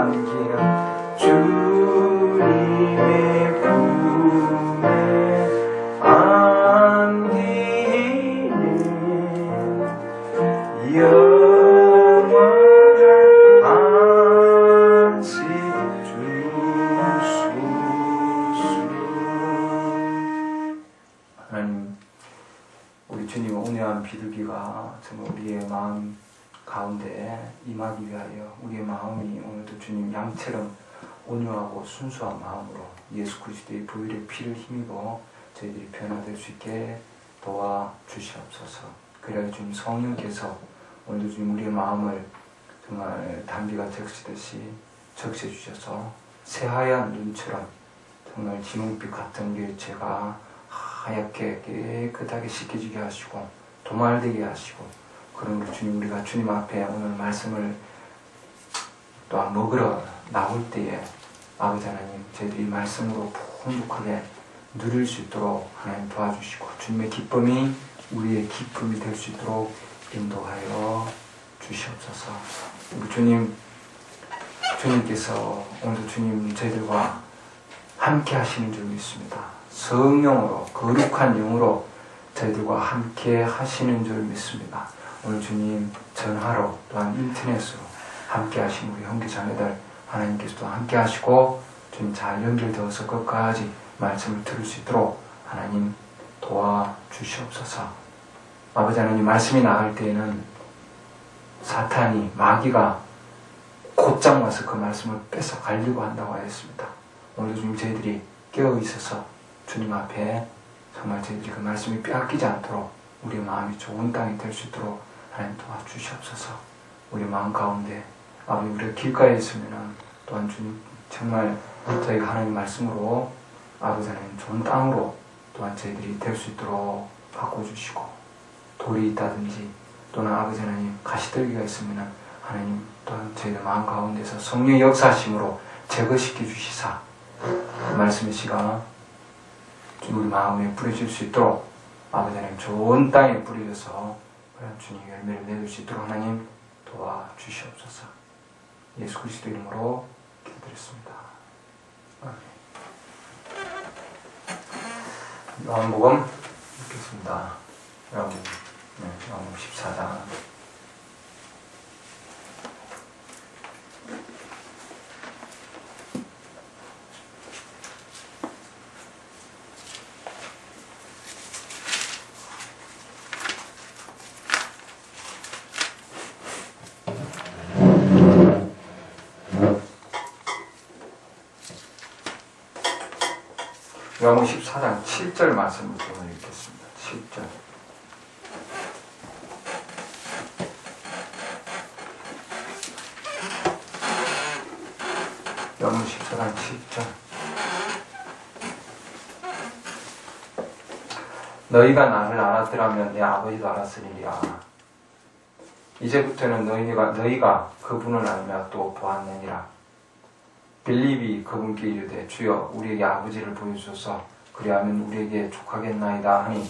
안기는 주님의 품에 안기는 영원한 안식 주소서. 하나님, 우리 주님의 온유한 비둘기가 정말 우리의 마음 가운데 임하기 위하여 우리의 마음이 오늘도 주님 양처럼 온유하고 순수한 마음으로 예수 그리스도의 보혈의 피를 힘입어 저희들이 변화될 수 있게 도와주시옵소서. 그래야 주님 성령께서 오늘도 주님 우리의 마음을 정말 단비가 적시듯이 적셔주셔서 새하얀 눈처럼 정말 진홍빛 같은 우리의 죄가 하얗게 깨끗하게 씻겨지게 하시고 도말되게 하시고, 그런 우리 주님, 우리가 주님 앞에 오늘 말씀을 또한 먹으러 나올 때에 아버지 하나님 저희들이 말씀으로 풍족하게 누릴 수 있도록 하나님 도와주시고 주님의 기쁨이 우리의 기쁨이 될 수 있도록 인도하여 주시옵소서. 우리 주님께서 오늘도 주님 저희들과 함께 하시는 줄 믿습니다. 성령으로 거룩한 영으로 저희들과 함께 하시는 줄 믿습니다. 오늘 주님 전화로 또한 인터넷으로 함께 하신 우리 형제 자매들 하나님께서도 함께 하시고 주님 잘 연결되어서 끝까지 말씀을 들을 수 있도록 하나님 도와주시옵소서. 아버지 하나님, 말씀이 나갈 때에는 사탄이, 마귀가 곧장 와서 그 말씀을 뺏어 가려고 한다고 하였습니다. 오늘도 주님 저희들이 깨어 있어서 주님 앞에 정말 저희들이 그 말씀이 빼앗기지 않도록 우리의 마음이 좋은 땅이 될 수 있도록 하나님 도와주시옵소서. 우리 마음 가운데 아버지, 우리가 길가에 있으면 또한 주님 정말 저희가 하나님 말씀으로 아버지 하나님 좋은 땅으로 또한 저희들이 될 수 있도록 바꿔주시고, 돌이 있다든지 또는 아버지 하나님 가시떨기가 있으면 하나님 또한 저희들 마음 가운데서 성령의 역사하심으로 제거시켜 주시사 그 말씀의 씨가 우리 마음에 뿌려질 수 있도록 아버지 하나님 좋은 땅에 뿌려져서 주님 열매를 맺을 수 있도록 하나님 도와주시옵소서. 예수 그리스도 이름으로 기도드렸습니다. 아멘. 요한복음 읽겠습니다. 요한복음 14장. 요한복음 14장 7절 말씀을 오늘 읽겠습니다. 7절. 요한복음 14장 7절. 너희가 나를 알았더라면 내 아버지도 알았으리라. 이제부터는 너희가 그분을 알며 또 보았느니라. 빌립이 그분께 이르되 주여 우리에게 아버지를 보여주소서 그리하면 우리에게 족하겠나이다 하니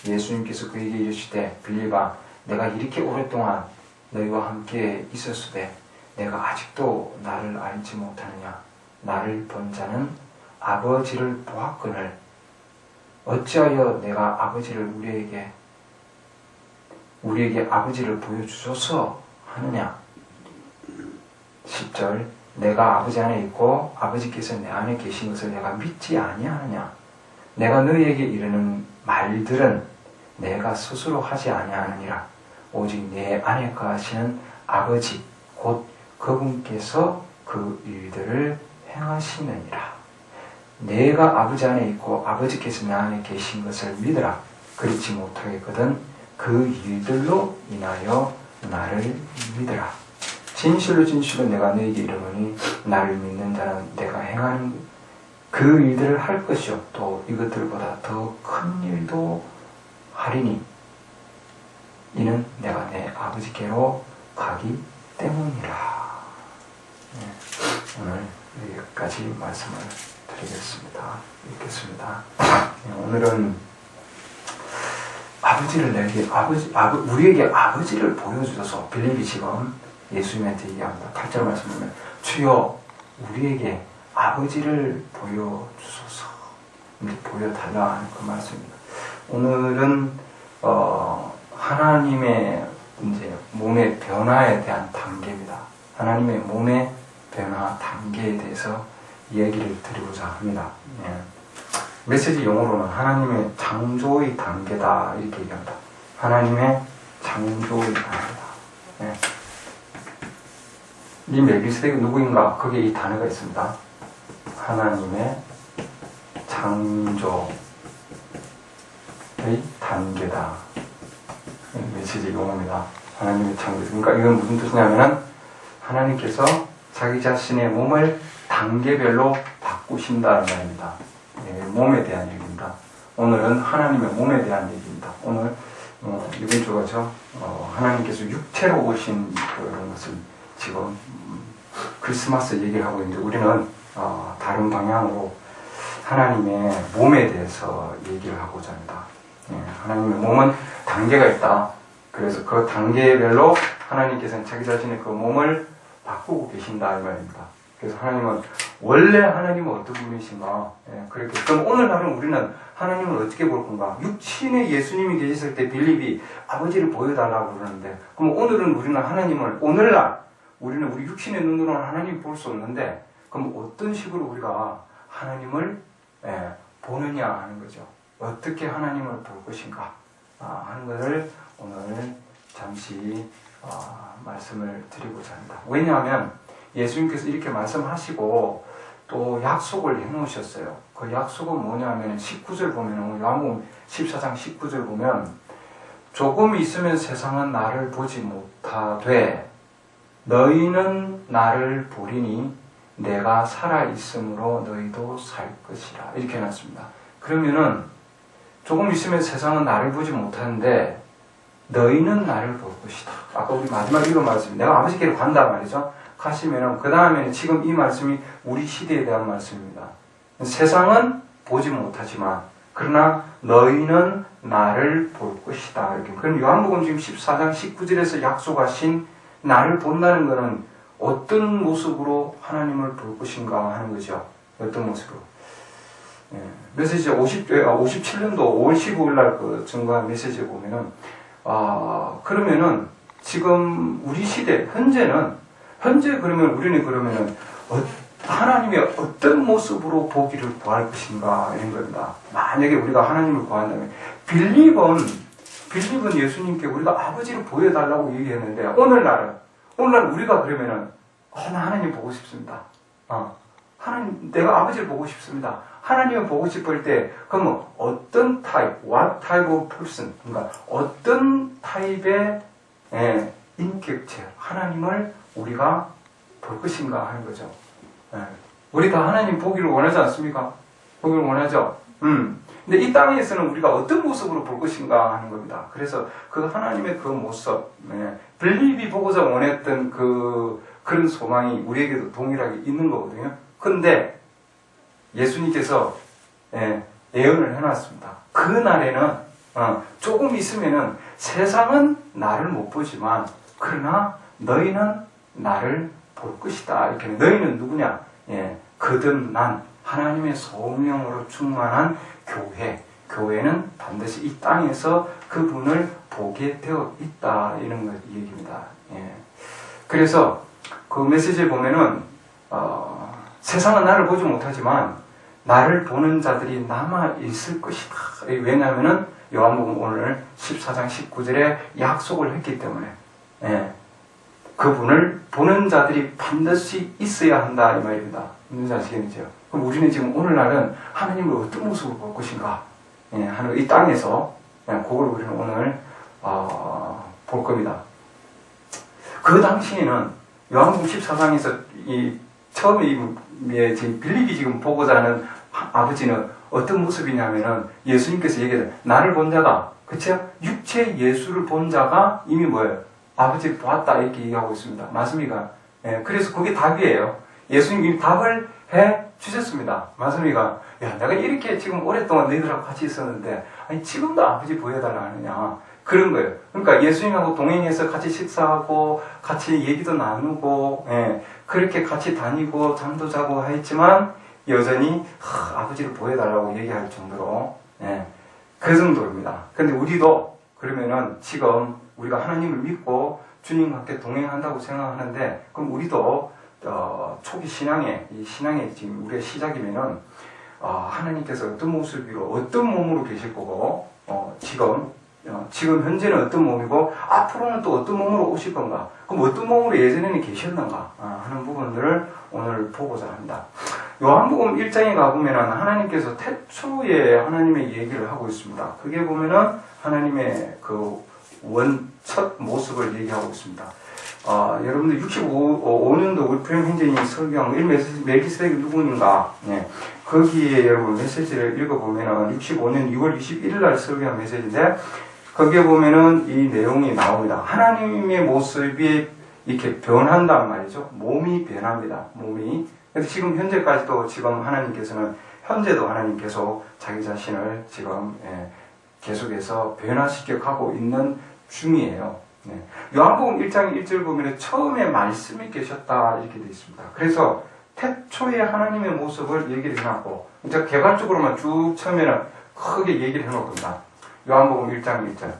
예수님께서 그에게 이르시되 빌립아 내가 이렇게 오랫동안 너희와 함께 있었으되 내가 아직도 나를 알지 못하느냐. 나를 본 자는 아버지를 보았거늘 어찌하여 내가 아버지를 우리에게 아버지를 보여주소서 하느냐. 10절. 내가 아버지 안에 있고 아버지께서 내 안에 계신 것을 내가 믿지 아니하느냐. 내가 너희에게 이르는 말들은 내가 스스로 하지 아니하느니라. 오직 내 안에 거하시는 아버지 곧 그분께서 그 일들을 행하시느니라. 내가 아버지 안에 있고 아버지께서 내 안에 계신 것을 믿으라. 그렇지 못하겠거든 그 일들로 인하여 나를 믿으라. 진실로 진실로 내가 너에게 이르노니 나를 믿는 자는 내가 행하는 그 일들을 할 것이요 또 이것들보다 더 큰 일도 하리니 이는 내가 내 아버지께로 가기 때문이라. 오늘 여기까지 말씀을 드리겠습니다. 읽겠습니다. 오늘은 우리에게 아버지를 보여주셔서 빌립이 지금 예수님한테 얘기합니다. 8절 말씀 보면 주여 우리에게 아버지를 보여주소서, 보여달라 하는 그 말씀입니다. 오늘은 하나님의 이제 몸의 변화에 대한 단계입니다. 하나님의 몸의 변화 단계에 대해서 이야기를 드리고자 합니다. 메시지 용어로는 하나님의 창조의 단계다 이렇게 얘기합니다. 하나님의 창조의 단계다. 이 멜기세덱이 누구인가? 거기에 이 단어가 있습니다. 하나님의 창조의 단계다. 메시지 용어입니다. 하나님의 창조. 그러니까 이건 무슨 뜻이냐면은 하나님께서 자기 자신의 몸을 단계별로 바꾸신다는 말입니다. 몸에 대한 얘기입니다. 오늘은 하나님의 몸에 대한 얘기입니다. 오늘 이번 주가죠. 하나님께서 육체로 오신 그런 것을 지금 크리스마스 얘기를 하고 있는데 우리는 다른 방향으로 하나님의 몸에 대해서 얘기를 하고자 합니다. 하나님의 몸은 단계가 있다. 그래서 그 단계별로 하나님께서는 자기 자신의 그 몸을 바꾸고 계신다 이 말입니다. 그래서 하나님은 원래 하나님은 어떤 분이신가? 그렇게. 그럼 오늘날은 우리는 하나님을 어떻게 볼 건가? 육신의 예수님이 계셨을 때 빌립이 아버지를 보여달라고 그러는데, 그럼 오늘은 우리는 하나님을 오늘날 우리는 우리 육신의 눈으로는 하나님을 볼 수 없는데, 그럼 어떤 식으로 우리가 하나님을 보느냐 하는 거죠. 어떻게 하나님을 볼 것인가 하는 것을 오늘 잠시 말씀을 드리고자 합니다. 왜냐하면 예수님께서 이렇게 말씀하시고 또 약속을 해놓으셨어요. 그 약속은 뭐냐면 19절 보면 요한복음 14장 19절 보면 조금 있으면 세상은 나를 보지 못하되 너희는 나를 보리니 내가 살아있으므로 너희도 살 것이라 이렇게 해놨습니다. 그러면은 조금 있으면 세상은 나를 보지 못하는데 너희는 나를 볼 것이다. 아까 우리 마지막 읽은 말씀, 내가 아버지께로 간다 말이죠. 가시면은 그 다음에는 지금 이 말씀이 우리 시대에 대한 말씀입니다. 세상은 보지 못하지만 그러나 너희는 나를 볼 것이다. 이렇게. 그럼 요한복음 지금 14장 19절에서 약속하신 나를 본다는 것은 어떤 모습으로 하나님을 볼 것인가 하는 거죠. 어떤 모습으로. 메시지 57년도 5월 15일 날 그 증거한 메시지에 보면은 그러면은 지금 우리 시대 현재 그러면 우리는 그러면은 하나님의 어떤 모습으로 보기를 구할 것인가 이런 겁니다. 만약에 우리가 하나님을 구한다면 빌립은 예수님께 우리가 아버지를 보여달라고 얘기했는데 오늘날 우리가 그러면은 나 하나님 보고 싶습니다. 하나님 내가 아버지를 보고 싶습니다. 하나님을 보고 싶을 때 그러면 어떤 what type of person 그러니까 어떤 타입의 인격체 하나님을 우리가 볼 것인가 하는 거죠. 우리 다 하나님 보기를 원하지 않습니까? 보기를 원하죠. 근데 이 땅에서는 우리가 어떤 모습으로 볼 것인가 하는 겁니다. 그래서 그 하나님의 그 모습, 빌립이 보고자 원했던 그런 소망이 우리에게도 동일하게 있는 거거든요. 근데 예수님께서 예언을 해놨습니다. 그 날에는 조금 있으면은 세상은 나를 못 보지만 그러나 너희는 나를 볼 것이다. 이렇게 너희는 누구냐? 거듭난 하나님의 성령으로 충만한 교회는 반드시 이 땅에서 그분을 보게 되어 있다 이런 것 얘기입니다. 그래서 그 메시지에 보면은 세상은 나를 보지 못하지만 나를 보는 자들이 남아 있을 것이다. 왜냐하면은 요한복음 오늘 14장 19절에 약속을 했기 때문에 그분을 보는 자들이 반드시 있어야 한다 이 말입니다. 무슨 아시겠죠? 그럼 우리는 지금 오늘날은 하나님을 어떤 모습으로 볼 것인가 하는 이 땅에서 그걸 우리는 오늘 볼 겁니다. 그 당시에는 요한복음 14장에서 처음에 지금 빌립이 지금 보고자 하는 아버지는 어떤 모습이냐면은 예수님께서 얘기해요. 나를 본 자다. 그쵸? 육체 예수를 본 자가 이미 뭐예요? 아버지를 보았다 이렇게 얘기하고 있습니다. 맞습니까? 그래서 그게 답이에요. 예수님이 답을 해 주셨습니다. 맞습니까? 야, 내가 이렇게 지금 오랫동안 너희들하고 같이 있었는데 아니 지금도 아버지 보여달라 하느냐? 그런 거예요. 그러니까 예수님하고 동행해서 같이 식사하고 같이 얘기도 나누고 그렇게 같이 다니고 잠도 자고 했지만 여전히 아버지를 보여달라고 얘기할 정도로 그 정도입니다. 근데 우리도 그러면은 지금 우리가 하나님을 믿고 주님과 함께 동행한다고 생각하는데 그럼 우리도 초기 이 신앙의 지금 우리의 시작이면은 하나님께서 어떤 모습으로 어떤 몸으로 계실 거고 지금 현재는 어떤 몸이고 앞으로는 또 어떤 몸으로 오실 건가, 그럼 어떤 몸으로 예전에는 계셨는가 하는 부분들을 오늘 보고자 합니다. 요한복음 1장에 가보면 하나님께서 태초에 하나님의 얘기를 하고 있습니다. 그게 보면은 하나님의 그 첫 모습을 얘기하고 있습니다. 여러분들 65년도 우리 프레임 행전이 설교한 멜기세덱이 누구인가? 거기에 여러분 메시지를 읽어보면은 65년 6월 21일 날 설교한 메시지인데 거기에 보면은 이 내용이 나옵니다. 하나님의 모습이 이렇게 변한단 말이죠. 몸이 변합니다. 몸이. 그래서 지금 현재까지도 지금 하나님께서는 현재도 하나님 계속 자기 자신을 지금 계속해서 변화시켜 가고 있는 중이에요. 요한복음 1장 1절 보면 처음에 말씀이 계셨다 이렇게 되어 있습니다. 그래서 태초에 하나님의 모습을 얘기를 해놨고 이제 개괄적으로만 쭉 처음에는 크게 얘기를 해놓을 겁니다. 요한복음 1장 1절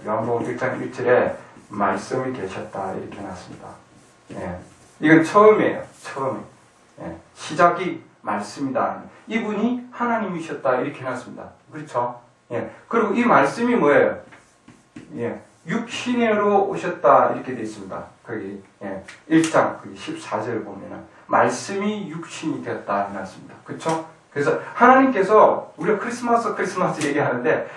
요한복음 1장 1절에 말씀이 계셨다 이렇게 해놨습니다. 이건 처음이에요. 처음에 시작이 말씀이다. 이분이 하나님이셨다 이렇게 해놨습니다. 그렇죠? 그리고 이 말씀이 뭐예요? 육신으로 오셨다 이렇게 되어 있습니다. 거기 1장 14절 보면은 말씀이 육신이 되었다 해놨습니다. 그렇죠? 그래서 하나님께서 우리가 크리스마스 얘기하는데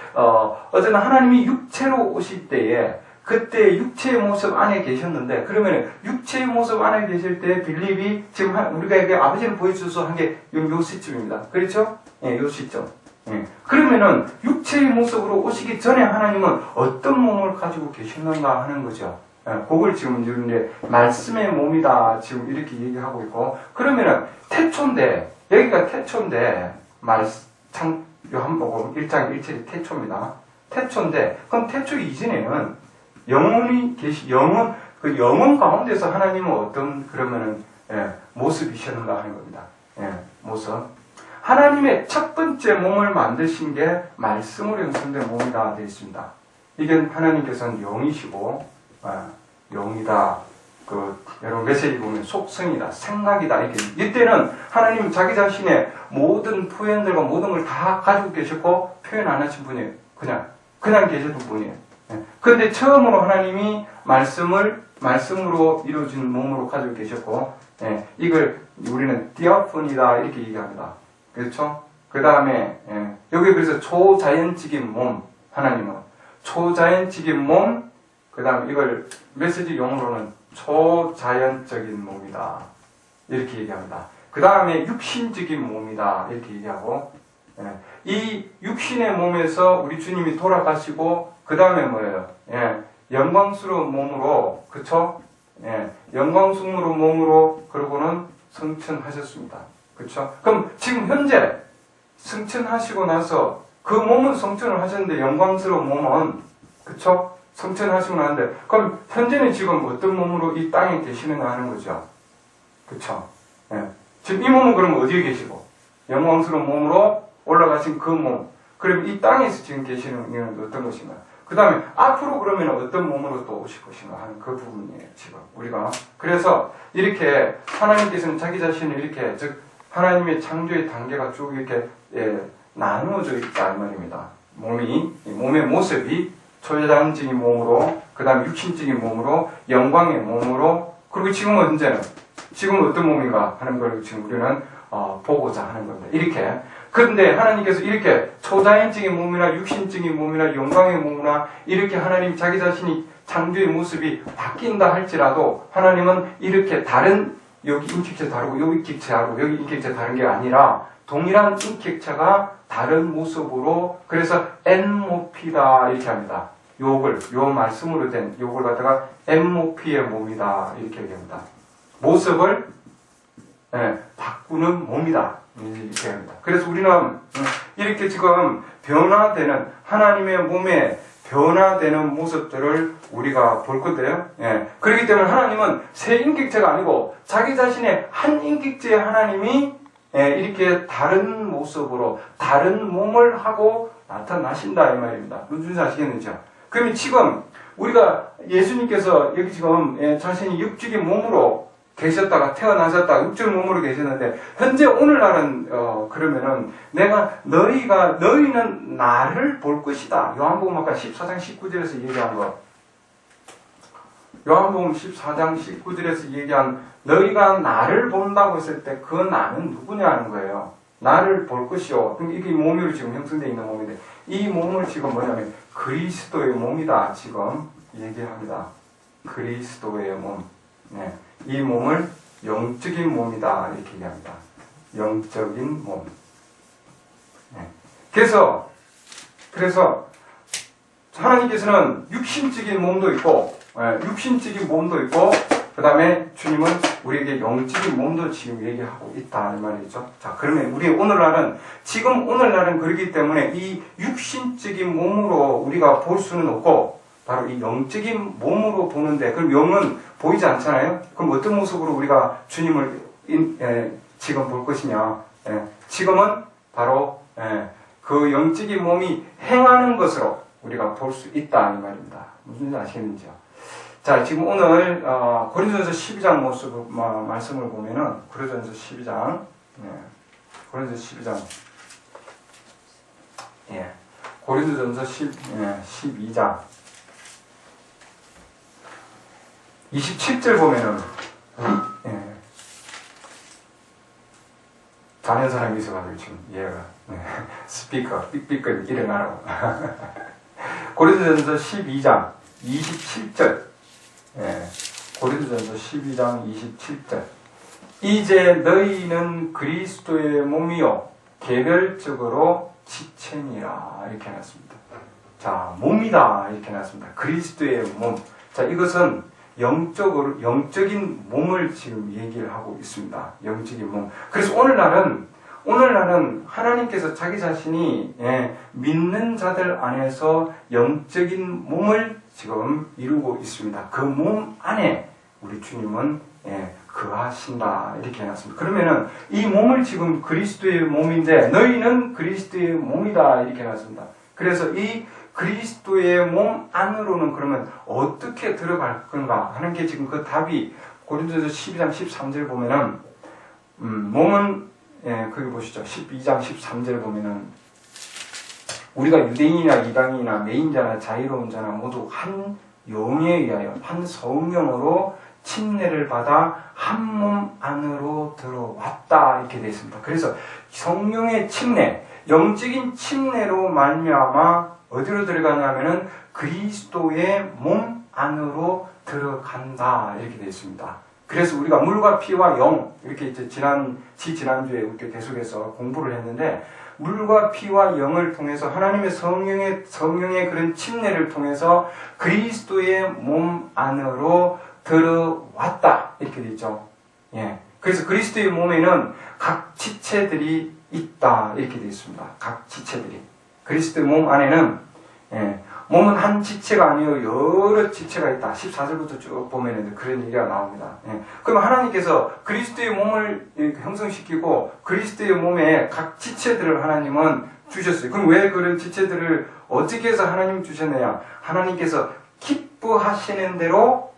어제는 하나님이 육체로 오실 때에 그때 육체의 모습 안에 계셨는데 그러면 육체의 모습 안에 계실 때 빌립이 지금 우리가 아버지를 보여주셔서 한 게 요 시점입니다. 그렇죠? 요 시점. 그러면은 육체의 모습으로 오시기 전에 하나님은 어떤 몸을 가지고 계셨는가 하는 거죠. 그걸 지금 이제 말씀의 몸이다 지금 이렇게 얘기하고 있고 그러면은 태초인데 여기가 태초인데 요한복음 1장 1절이 태초입니다. 태초인데 그럼 태초 이전에는 영혼이 그 영혼 가운데서 하나님은 어떤 그러면은 모습이셨는가 하는 겁니다. 모습. 하나님의 첫 번째 몸을 만드신 게 말씀으로 형성된 몸이다 되어 있습니다. 이게 하나님께서는 영이시고 영이다. 여러분 메시지 보면 속성이다, 생각이다 이렇게. 이때는 하나님은 자기 자신의 모든 표현들과 모든 걸 다 가지고 계셨고 표현 안 하신 분이에요. 그냥 계셨던 분이에요. 그런데 처음으로 하나님이 말씀으로 이루어진 몸으로 가지고 계셨고, 이걸 우리는 디아폰이다 이렇게 얘기합니다. 그렇죠? 그 다음에 여기 그래서 초자연적인 몸, 하나님은 초자연적인 몸, 그 다음에 이걸 메시지 용어로는 초자연적인 몸이다 이렇게 얘기합니다. 그 다음에 육신적인 몸이다 이렇게 얘기하고, 이 육신의 몸에서 우리 주님이 돌아가시고 그 다음에 뭐예요? 영광스러운 몸으로, 그쵸? 영광스러운 몸으로 그러고는 성천하셨습니다. 그쵸? 그럼 지금 현재 성천하시고 나서 그 몸은 성천을 하셨는데 영광스러운 몸은, 그쵸? 성천하시고 나는데 그럼 현재는 지금 어떤 몸으로 이 땅에 계시는가 하는 거죠. 그쵸? 지금 이 몸은 그럼 어디에 계시고 영광스러운 몸으로 올라가신 그 몸, 그럼 이 땅에서 지금 계시는 이유는 어떤 것인가? 그 다음에 앞으로 그러면 어떤 몸으로 또 오실 것인가 하는 그 부분이에요, 지금. 우리가. 그래서 이렇게 하나님께서는 자기 자신을 이렇게, 즉, 하나님의 창조의 단계가 쭉 이렇게, 나누어져 있다, 이 말입니다. 몸의 모습이 초자연적인 몸으로, 그 다음에 육신적인 몸으로, 영광의 몸으로, 그리고 지금은 언제는? 지금은 어떤 몸인가 하는 걸 지금 우리는, 보고자 하는 겁니다. 이렇게. 그런데 하나님께서 이렇게 초자연적인 몸이나 육신적인 몸이나 영광의 몸이나 이렇게 하나님 자기 자신이 창조의 모습이 바뀐다 할지라도 하나님은 이렇게 다른, 여기 인격체 다르고 여기 인격체 다르고 여기 인격체 다른 게 아니라 동일한 인격체가 다른 모습으로, 그래서 엔모피다 이렇게 합니다. 요 말씀으로 된 요걸 갖다가 엔모피의 몸이다 이렇게 얘기합니다. 모습을 바꾸는 몸이다 이렇게 합니다. 그래서 우리는 이렇게 지금 변화되는 하나님의 몸의 변화되는 모습들을 우리가 볼 건데요. 예. 그렇기 때문에 하나님은 세 인격체가 아니고 자기 자신의 한 인격체의 하나님이 이렇게 다른 모습으로 다른 몸을 하고 나타나신다 이 말입니다. 무슨 아시겠는지요? 그러면 지금 우리가 예수님께서 여기 지금 자신이 육적인 몸으로 계셨다가 태어나셨다가 육적인 몸으로 계셨는데 현재 오늘날은 그러면은 너희는 나를 볼 것이다. 요한복음 아까 14장 19절에서 얘기한 거. 요한복음 14장 19절에서 얘기한 너희가 나를 본다고 했을 때 그 나는 누구냐는 거예요. 나를 볼 것이요. 이게 몸으로 지금 형성되어 있는 몸인데 이 몸을 지금 뭐냐면 그리스도의 몸이다. 지금 얘기합니다. 그리스도의 몸. 네. 이 몸을 영적인 몸이다. 이렇게 얘기합니다. 영적인 몸. 네. 그래서 하나님께서는 육신적인 몸도 있고 그 다음에 주님은 우리에게 영적인 몸도 지금 얘기하고 있다 이 말이죠. 자, 그러면 우리 오늘날은 그렇기 때문에 이 육신적인 몸으로 우리가 볼 수는 없고 바로 이 영적인 몸으로 보는데 그럼 영은 보이지 않잖아요. 그럼 어떤 모습으로 우리가 주님을 지금 볼 것이냐? 지금은 바로 그 영적인 몸이 행하는 것으로 우리가 볼 수 있다 이 말입니다. 무슨 말 아시겠는지요? 자, 지금 오늘 고린도전서 12장 말씀을 보면은 고린도전서 12장 고린도전서 12장 27절 보면은 자는 사람이 있어가지고 지금 얘가 스피커 삑삑거리 일어나라고. 고린도전서 12장 27절. 고린도전서 12장 27절. 이제 너희는 그리스도의 몸이요 개별적으로 지체니라 이렇게 해놨습니다. 자, 몸이다 이렇게 해놨습니다. 그리스도의 몸. 자, 이것은 영적인 몸을 지금 얘기를 하고 있습니다. 영적인 몸. 그래서 오늘날은 하나님께서 자기 자신이 믿는 자들 안에서 영적인 몸을 지금 이루고 있습니다. 그 몸 안에 우리 주님은 거하신다 이렇게 해놨습니다. 그러면은 이 몸을 지금 그리스도의 몸인데 너희는 그리스도의 몸이다 이렇게 해놨습니다. 그래서 이 그리스도의 몸 안으로는 그러면 어떻게 들어갈 건가 하는 게 지금 그 답이 고린도전서 12장 13절 보면은 몸은 거기 보시죠. 12장 13절 보면은 우리가 유대인이나 이방인이나 매인자나 자유로운 자나 모두 한 영에 의하여 한 성령으로 침례를 받아 한 몸 안으로 들어왔다 이렇게 되어 있습니다. 그래서 성령의 침례, 영적인 침례로 말미암아 어디로 들어가냐면은 그리스도의 몸 안으로 들어간다 이렇게 되어 있습니다. 그래서 우리가 물과 피와 영 이렇게 이제 지난주에 이렇게 계속해서 공부를 했는데 물과 피와 영을 통해서 하나님의 성령의 그런 침례를 통해서 그리스도의 몸 안으로 들어왔다 이렇게 되어 있죠. 그래서 그리스도의 몸에는 각 지체들이 있다 이렇게 되어 있습니다. 각 지체들이 그리스도의 몸 안에는 몸은 한 지체가 아니요 여러 지체가 있다. 14절부터 쭉 보면 그런 얘기가 나옵니다. 그럼 하나님께서 그리스도의 몸을 형성시키고 그리스도의 몸에 각 지체들을 하나님은 주셨어요. 그럼 왜 그런 지체들을 어떻게 해서 하나님 주셨느냐? 하나님께서 기뻐하시는 대로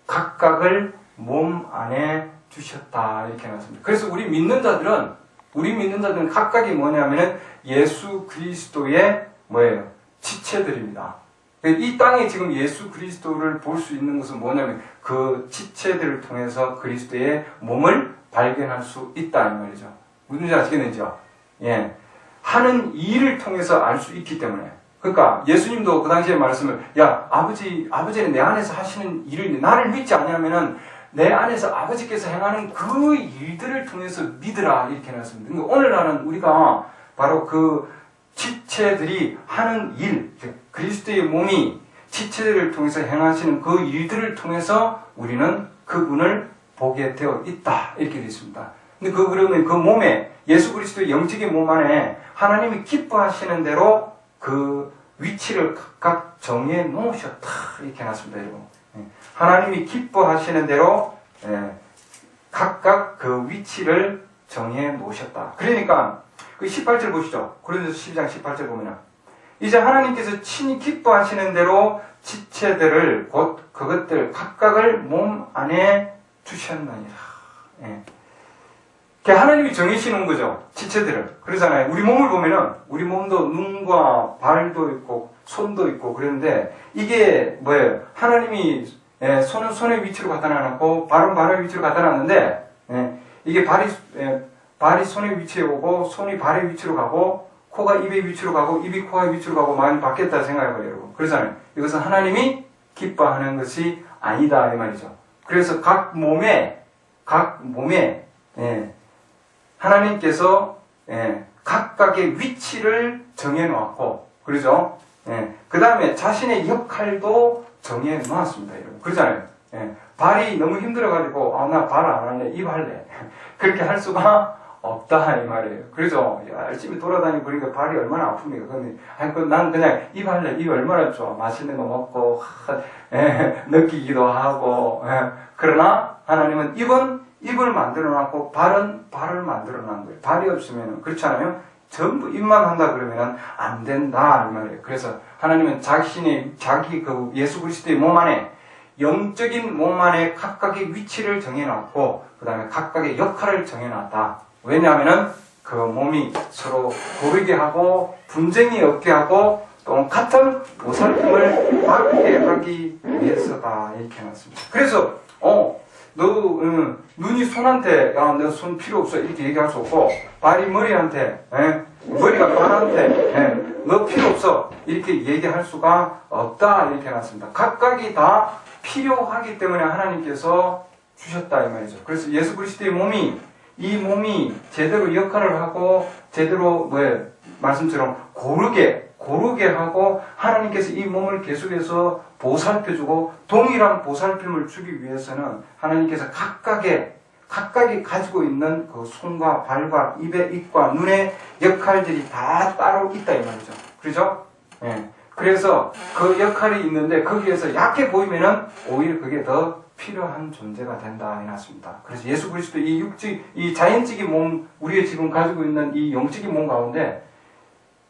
각각을 몸 안에 주셨다 이렇게 나왔습니다. 그래서 우리 믿는 자들은 각각이 뭐냐면은 예수 그리스도의 뭐예요? 지체들입니다. 이 땅에 지금 예수 그리스도를 볼 수 있는 것은 뭐냐면 그 지체들을 통해서 그리스도의 몸을 발견할 수 있다 이 말이죠. 무슨 지 아시겠는지요? 하는 일을 통해서 알 수 있기 때문에. 그러니까 예수님도 그 당시에 말씀을 아버지는 내 안에서 하시는 일을 나를 믿지 않냐면은 내 안에서 아버지께서 행하는 그 일들을 통해서 믿으라 이렇게 해놨습니다. 그러니까 오늘날은 우리가 바로 그 지체들이 하는 일, 그리스도의 몸이 지체들을 통해서 행하시는 그 일들을 통해서 우리는 그분을 보게 되어 있다 이렇게 되어 있습니다. 근데 그러면 그 몸에 예수 그리스도의 영적인 몸 안에 하나님이 기뻐하시는 대로 그 위치를 각각 정해 놓으셨다. 이렇게 해놨습니다, 여러분. 하나님이 기뻐하시는 대로 각각 그 위치를 정해 놓으셨다. 그러니까 그 18절 보시죠. 고린도서 12장 18절 보면은 이제 하나님께서 친히 기뻐하시는 대로 지체들을 곧 그것들 각각을 몸 안에 주셨느니라. 하나님이 정해시는 거죠. 지체들을. 그러잖아요. 우리 몸을 보면은 우리 몸도 눈과 발도 있고 손도 있고 그런데 이게 뭐예요? 하나님이 손은 손의 위치로 갖다 놨고 발은 발의 위치로 갖다 놨는데 이게 발이 손의 위치에 오고 손이 발의 위치로 가고 코가 입의 위치로 가고 입이 코의 위치로 가고 많이 바뀌었다 생각해봐요, 여러분. 그러잖아요. 이것은 하나님이 기뻐하는 것이 아니다 이 말이죠. 그래서 각 몸에 하나님께서 각각의 위치를 정해놓았고, 그러죠? 그 다음에 자신의 역할도 정해놓았습니다, 여러분. 그러잖아요. 발이 너무 힘들어가지고 나 발 안 할래, 입 할래 그렇게 할 수가 없다 이 말이에요. 그래서 열심히 돌아다니고 그러니까 발이 얼마나 아픕니까? 근데 난 그냥 입 할래. 입 얼마나 좋아. 맛있는 거 먹고 느끼기도 하고. 그러나 하나님은 입을 만들어놨고 발은 발을 만들어놓은 거예요. 발이 없으면 그렇잖아요. 전부 입만 한다 그러면 안 된다 이 말이에요. 그래서 하나님은 자기 그 예수 그리스도의 몸 안에 영적인 몸 안에 각각의 위치를 정해놨고 그 다음에 각각의 역할을 정해놨다. 왜냐하면은 그 몸이 서로 고르게 하고 분쟁이 없게 하고 또 같은 보살핌을 받게 하기 위해서다 이렇게 해놨습니다. 그래서 눈이 손한테 너 손 필요 없어 이렇게 얘기할 수 없고 발이 머리한테 머리가 발한테 너 필요 없어 이렇게 얘기할 수가 없다 이렇게 해놨습니다. 각각이 다 필요하기 때문에 하나님께서 주셨다 이 말이죠. 그래서 예수 그리스도의 이 몸이 제대로 역할을 하고 제대로 말씀처럼 고르게 하고 하나님께서 이 몸을 계속해서 보살펴주고 동일한 보살핌을 주기 위해서는 하나님께서 각각이 가지고 있는 그 손과 발과 입의 입과 눈의 역할들이 다 따로 있다 이 말이죠. 그렇죠? 그래서 그 역할이 있는데 거기에서 약해 보이면은 오히려 그게 더 필요한 존재가 된다 해놨습니다. 그래서 예수 그리스도 이 자연적인 몸, 우리의 지금 가지고 있는 이 영적인 몸 가운데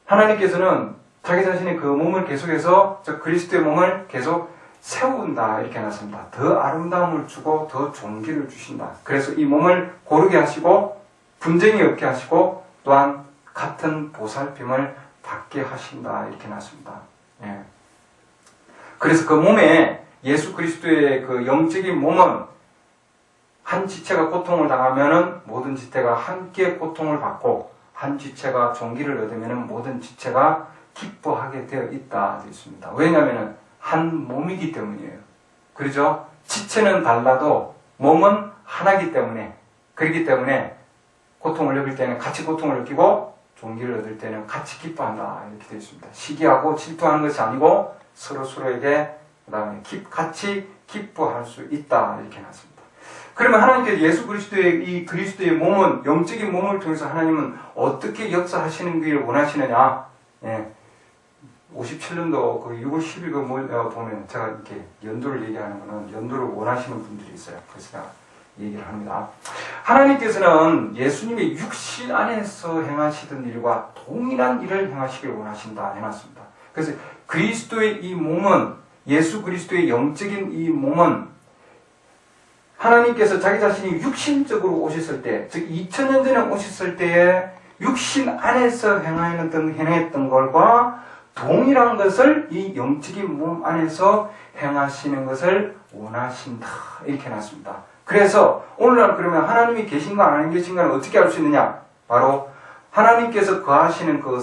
하나님께서는 자기 자신의 그 몸을 계속해서 저 그리스도의 몸을 계속 세운다 이렇게 해놨습니다. 더 아름다움을 주고 더 존귀를 주신다. 그래서 이 몸을 고르게 하시고 분쟁이 없게 하시고 또한 같은 보살핌을 받게 하신다 이렇게 해놨습니다. 그래서 그 몸에 예수 그리스도의 그 영적인 몸은 한 지체가 고통을 당하면은 모든 지체가 함께 고통을 받고 한 지체가 존귀를 얻으면은 모든 지체가 기뻐하게 되어 있다 되어 있습니다. 왜냐하면은 한 몸이기 때문이에요. 그렇죠? 지체는 달라도 몸은 하나이기 때문에 그렇기 때문에 고통을 느낄 때는 같이 고통을 느끼고 존귀를 얻을 때는 같이 기뻐한다 이렇게 되어 있습니다. 시기하고 질투하는 것이 아니고 서로에게 그 다음에 같이 기뻐할 수 있다 이렇게 해놨습니다. 그러면 하나님께서 예수 그리스도의 그리스도의 몸은 영적인 몸을 통해서 하나님은 어떻게 역사하시는 길 원하시느냐? 57년도 그 6월 10일 보면 제가 이렇게 연도를 얘기하는 거는 연도를 원하시는 분들이 있어요. 그래서 제가 얘기를 합니다. 하나님께서는 예수님의 육신 안에서 행하시던 일과 동일한 일을 행하시길 원하신다 해놨습니다. 그래서 그리스도의 이 몸은 예수 그리스도의 영적인 이 몸은 하나님께서 자기 자신이 육신적으로 오셨을 때, 즉 2000년 전에 오셨을 때에 육신 안에서 행했던 것과 동일한 것을 이 영적인 몸 안에서 행하시는 것을 원하신다 이렇게 해놨습니다. 그래서 오늘날 그러면 하나님이 계신가 안 계신가를 어떻게 알 수 있느냐? 바로 하나님께서 거하시는 그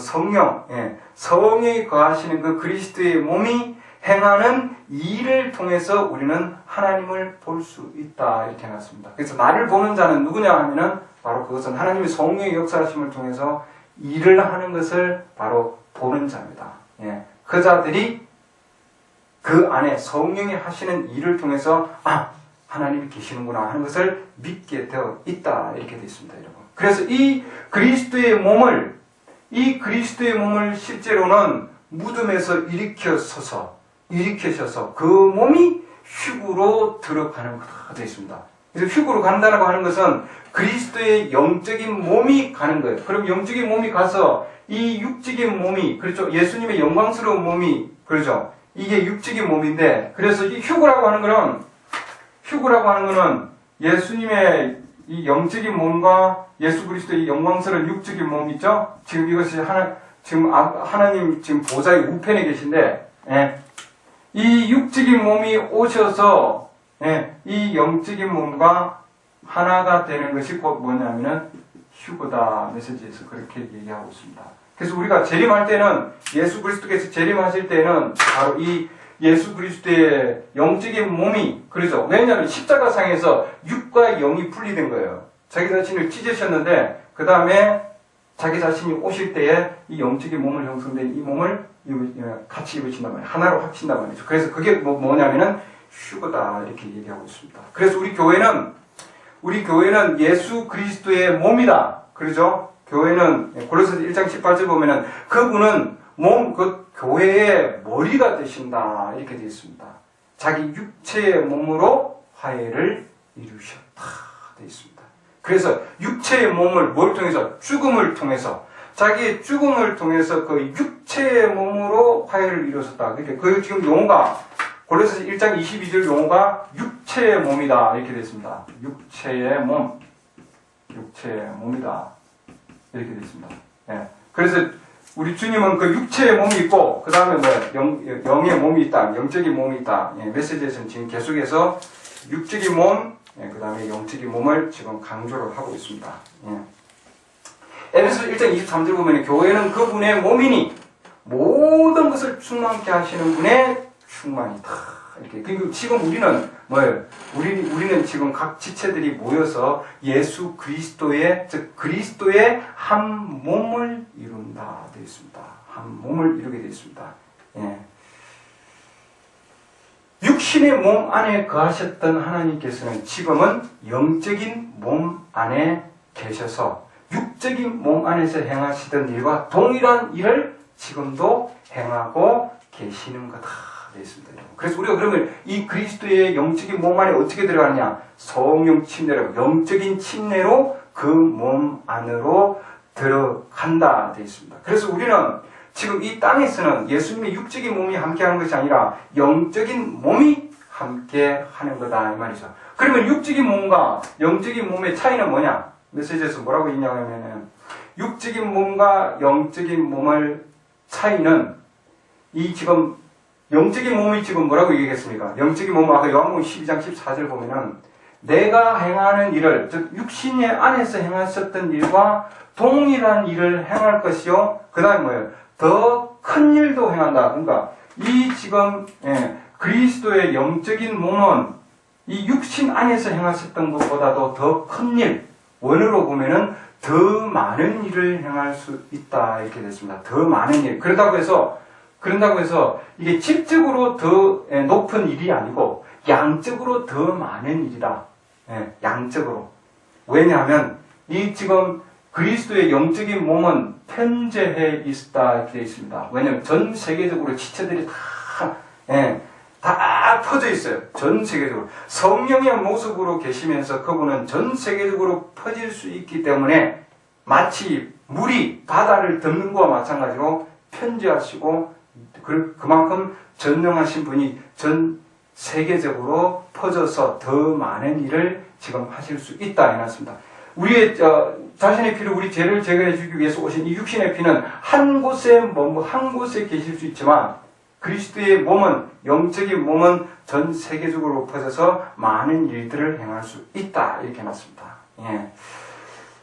성령이 거하시는 그 그리스도의 몸이 행하는 일을 통해서 우리는 하나님을 볼 수 있다 이렇게 해놨습니다. 그래서 나를 보는 자는 누구냐 하면은 바로 그것은 하나님의 성령의 역사하심을 통해서 일을 하는 것을 바로 보는 자입니다. 그 자들이 그 안에 성령이 하시는 일을 통해서 하나님이 계시는구나 하는 것을 믿게 되어 있다 이렇게 되어 있습니다, 여러분. 그래서 이 그리스도의 몸을 실제로는 무덤에서 일으켜셔서 그 몸이 휴구로 들어가는 것으로 되어 있습니다. 그래서 휴구로 간다고 하는 것은 그리스도의 영적인 몸이 가는 거예요. 그럼 영적인 몸이 가서 이 육적인 몸이, 그렇죠? 예수님의 영광스러운 몸이, 그렇죠? 이게 육적인 몸인데, 그래서 이 휴구라고 하는 거는 예수님의 이 영적인 몸과 예수 그리스도의 영광스러운 육적인 몸 있죠? 지금 이것이 하나님 지금 보좌의 우편에 계신데, 예. 이 육적인 몸이 오셔서, 예, 이 영적인 몸과 하나가 되는 것이 곧 뭐냐면은 휴거다 메시지에서 그렇게 얘기하고 있습니다. 그래서 우리가 재림할 때는 예수 그리스도께서 재림하실 때는 바로 이 예수 그리스도의 영적인 몸이, 그렇죠? 왜냐하면 십자가상에서 육과 영이 분리된 거예요. 자기 자신을 찢으셨는데 그 다음에 자기 자신이 오실 때에 이 영적인 몸을 형성된 이 몸을 같이 입으신단 말이에요. 하나로 합친단 말이죠. 그래서 그게 뭐냐면은 휴거다 이렇게 얘기하고 있습니다. 그래서 우리 교회는 예수 그리스도의 몸이다. 그렇죠? 교회는 고린도서 1장 18절 보면은 그분은 그 교회의 머리가 되신다 이렇게 되어 있습니다. 자기 육체의 몸으로 화해를 이루셨다 되어 있습니다. 그래서 육체의 몸을 뭘 통해서? 죽음을 통해서, 자기의 죽음을 통해서 그 육체의 몸으로 화해를 이루셨다. 그러니까 그 지금 용어가 고린도서 1장 22절 용어가 육체의 몸이다 이렇게 되어 있습니다. 육체의 몸이다 이렇게 되어 있습니다. 예. 그래서 우리 주님은 그 육체의 몸이 있고, 그 다음에 영의 몸이 있다, 영적인 몸이 있다. 예, 메시지에서는 지금 계속해서 육적인 몸, 예, 그 다음에 영적인 몸을 지금 강조를 하고 있습니다. 예. 에베소 1장 23절 보면 교회는 그분의 몸이니 모든 것을 충만케 하시는 분의 충만이다. 이렇게. 그리고 지금 우리는 뭐예요? 우리는 지금 각 지체들이 모여서 예수 그리스도의, 즉 그리스도의 한 몸을 이룬다 되어 있습니다. 한 몸을 이루게 되어 있습니다. 예. 육신의 몸 안에 거하셨던 하나님께서는 지금은 영적인 몸 안에 계셔서 육적인 몸 안에서 행하시던 일과 동일한 일을 지금도 행하고 계시는 거다 되어 있습니다. 그래서 우리가 그러면 이 그리스도의 영적인 몸 안에 어떻게 들어가느냐? 성령 침례로, 영적인 침례로 그 몸 안으로 들어간다 되어 있습니다. 그래서 우리는 지금 이 땅에서는 예수님의 육적인 몸이 함께하는 것이 아니라 영적인 몸이 함께하는 거다 이 말이죠. 그러면 육적인 몸과 영적인 몸의 차이는 뭐냐? 메시지에서 뭐라고 얘기하냐면 육적인 몸과 영적인 몸의 차이는 이 지금 영적인 몸이 지금 뭐라고 얘기했습니까? 영적인 몸은 아까 요한복음 12장 14절 보면은 내가 행하는 일을, 즉 육신의 안에서 행하셨던 일과 동일한 일을 행할 것이요. 그 다음에 뭐예요? 더 큰 일도 행한다. 그러니까 이 지금 그리스도의 영적인 몸은 이 육신 안에서 행하셨던 것보다도 더 큰 일, 원어로 보면은 더 많은 일을 행할 수 있다 이렇게 됐습니다. 더 많은 일. 그런다고 해서 이게 질적으로 더 높은 일이 아니고 양적으로 더 많은 일이다. 양적으로. 왜냐하면 이 지금 그리스도의 영적인 몸은 편재해 있다 이렇게 되어 있습니다. 왜냐하면 전 세계적으로 지체들이 다 퍼져 있어요. 전 세계적으로. 성령의 모습으로 계시면서 그분은 전 세계적으로 퍼질 수 있기 때문에 마치 물이 바다를 덮는 것과 마찬가지로 편재하시고 그만큼 전능하신 분이 전 세계적으로 퍼져서 더 많은 일을 지금 하실 수 있다 해놨습니다. 우리의 자신의 피로 우리 죄를 제거해 주기 위해서 오신 이 육신의 피는 한 곳에 계실 수 있지만 그리스도의 몸은, 영적인 몸은 전 세계적으로 퍼져서 많은 일들을 행할 수 있다 이렇게 해놨습니다.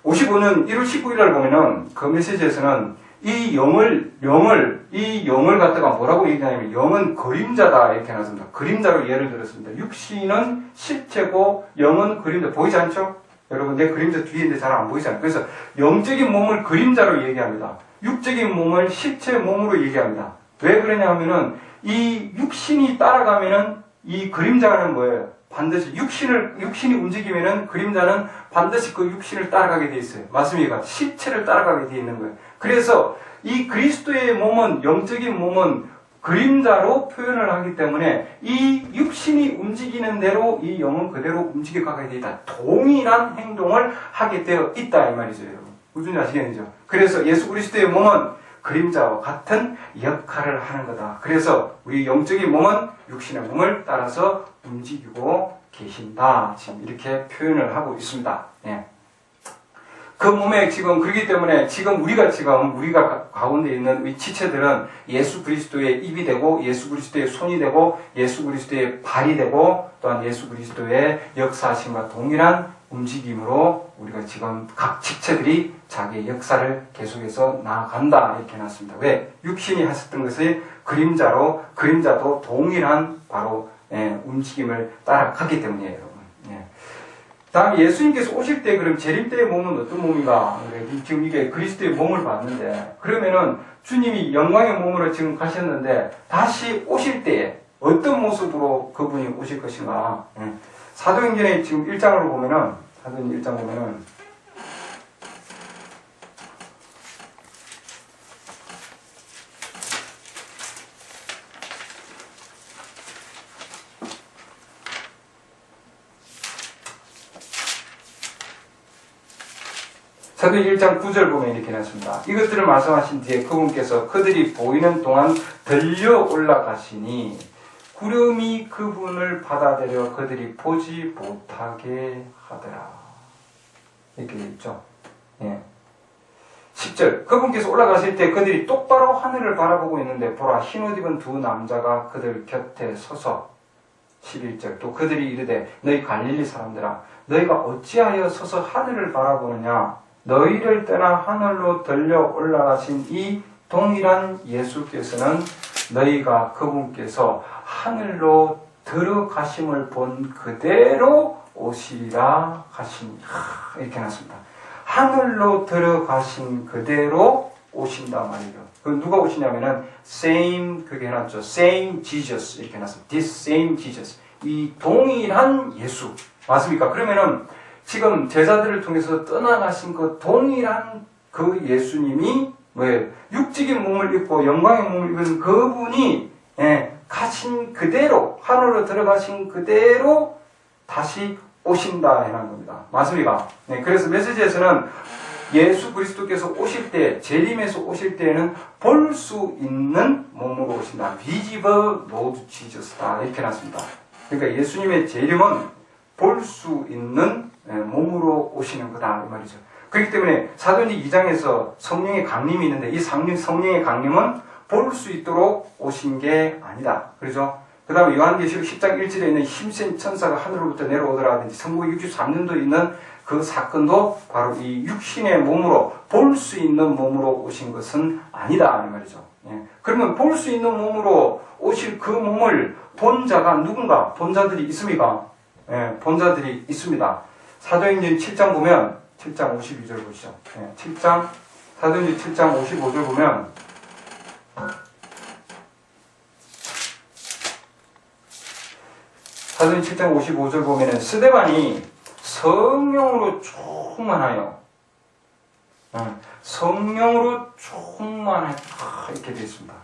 55년 1월 19일날 보면은 그 메시지에서는 이 영을 갖다가 뭐라고 얘기하냐면 영은 그림자다 이렇게 해놨습니다. 그림자로 예를 들었습니다. 육신은 실체고 영은 그림자. 보이지 않죠? 여러분 내 그림자 뒤에 있는데 잘 안 보이잖아요. 그래서 영적인 몸을 그림자로 얘기합니다. 육적인 몸을 실체 몸으로 얘기합니다. 왜 그러냐 하면은 이 육신이 따라가면은 이 그림자는 뭐예요? 반드시 육신이 움직이면은 그림자는 반드시 그 육신을 따라가게 돼 있어요. 맞습니까? 실체를 따라가게 돼 있는 거예요. 그래서 이 그리스도의 몸은, 영적인 몸은 그림자로 표현을 하기 때문에 이 육신이 움직이는 대로 이 영은 그대로 움직여가게 되어 있다. 동일한 행동을 하게 되어 있다 이 말이죠, 여러분. 무슨 아시겠죠? 그래서 예수 그리스도의 몸은 그림자와 같은 역할을 하는 거다. 그래서 우리 영적인 몸은 육신의 몸을 따라서 움직이고 계신다. 지금 이렇게 표현을 하고 있습니다. 예. 그 몸에 지금 그렇기 때문에 지금 우리가 가운데 있는 우리 지체들은 예수 그리스도의 입이 되고 예수 그리스도의 손이 되고 예수 그리스도의 발이 되고 또한 예수 그리스도의 역사하심과 동일한 움직임으로 우리가 지금 각 지체들이 자기의 역사를 계속해서 나아간다 이렇게 해놨습니다. 왜? 육신이 하셨던 것이 그림자로 그림자도 동일한 바로 움직임을 따라가기 때문이에요, 여러분. 다음에 예수님께서 오실 때 그럼 재림 때의 몸은 어떤 몸인가? 지금 이게 그리스도의 몸을 봤는데 그러면은 주님이 영광의 몸으로 지금 가셨는데 다시 오실 때에 어떤 모습으로 그분이 오실 것인가? 사도행전의 지금 1장으로 보면은 사도행전 1장 보면은 사도행전 1장 9절 보면 이렇게 나왔습니다. 이것들을 말씀하신 뒤에 그분께서 그들이 보이는 동안 들려 올라가시니 구름이 그분을 받아들여 그들이 보지 못하게 하더라. 이렇게 있죠. 예. 10절 그분께서 올라가실 때 그들이 똑바로 하늘을 바라보고 있는데 보라 흰옷 입은 두 남자가 그들 곁에 서서 11절 또 그들이 이르되 너희 갈릴리 사람들아 너희가 어찌하여 서서 하늘을 바라보느냐 너희를 떠나 하늘로 들려 올라가신 이 동일한 예수께서는 너희가 그분께서 하늘로 들어가심을 본 그대로 오시리라 하시니 이렇게 해놨습니다. 하늘로 들어가신 그대로 오신다 말이죠. 그 누가 오시냐면은 same 그게 해놨죠. same Jesus 이렇게 해놨습니다. this same Jesus 이 동일한 예수 맞습니까? 그러면은 지금 제자들을 통해서 떠나가신 그 동일한 그 예수님이 뭐예요? 육적인 몸을 입고 영광의 몸을 입은 그분이 가신 그대로 하늘로 들어가신 그대로 다시 오신다 해놓은 겁니다. 맞습니까? 네, 그래서 메시지에서는 예수 그리스도께서 오실 때 재림에서 오실 때에는 볼 수 있는 몸으로 오신다. Visible Lord Jesus다 이렇게 해놨습니다. 그러니까 예수님의 재림은 볼 수 있는 몸으로 오시는 거다 이 말이죠. 그렇기 때문에 사도행전 2장에서 성령의 강림이 있는데 이 성령의 강림은 볼 수 있도록 오신 게 아니다. 그렇죠? 그 다음에 요한계시록 10장 1절에 있는 힘센 천사가 하늘로부터 내려오더라든지 성부 63년도 있는 그 사건도 바로 이 육신의 몸으로 볼 수 있는 몸으로 오신 것은 아니다 이 말이죠. 그러면 볼 수 있는 몸으로 오실 그 몸을 본 자가 누군가? 본 자들이 있습니까? 본 자들이 있습니다. 사도행전 7장 보면 7장 52절 보시죠. 7장 사도행전 7장 55절 보면 사도행전 7장 55절 보면은 스데반이 성령으로 충만하여 이렇게 되어 있습니다.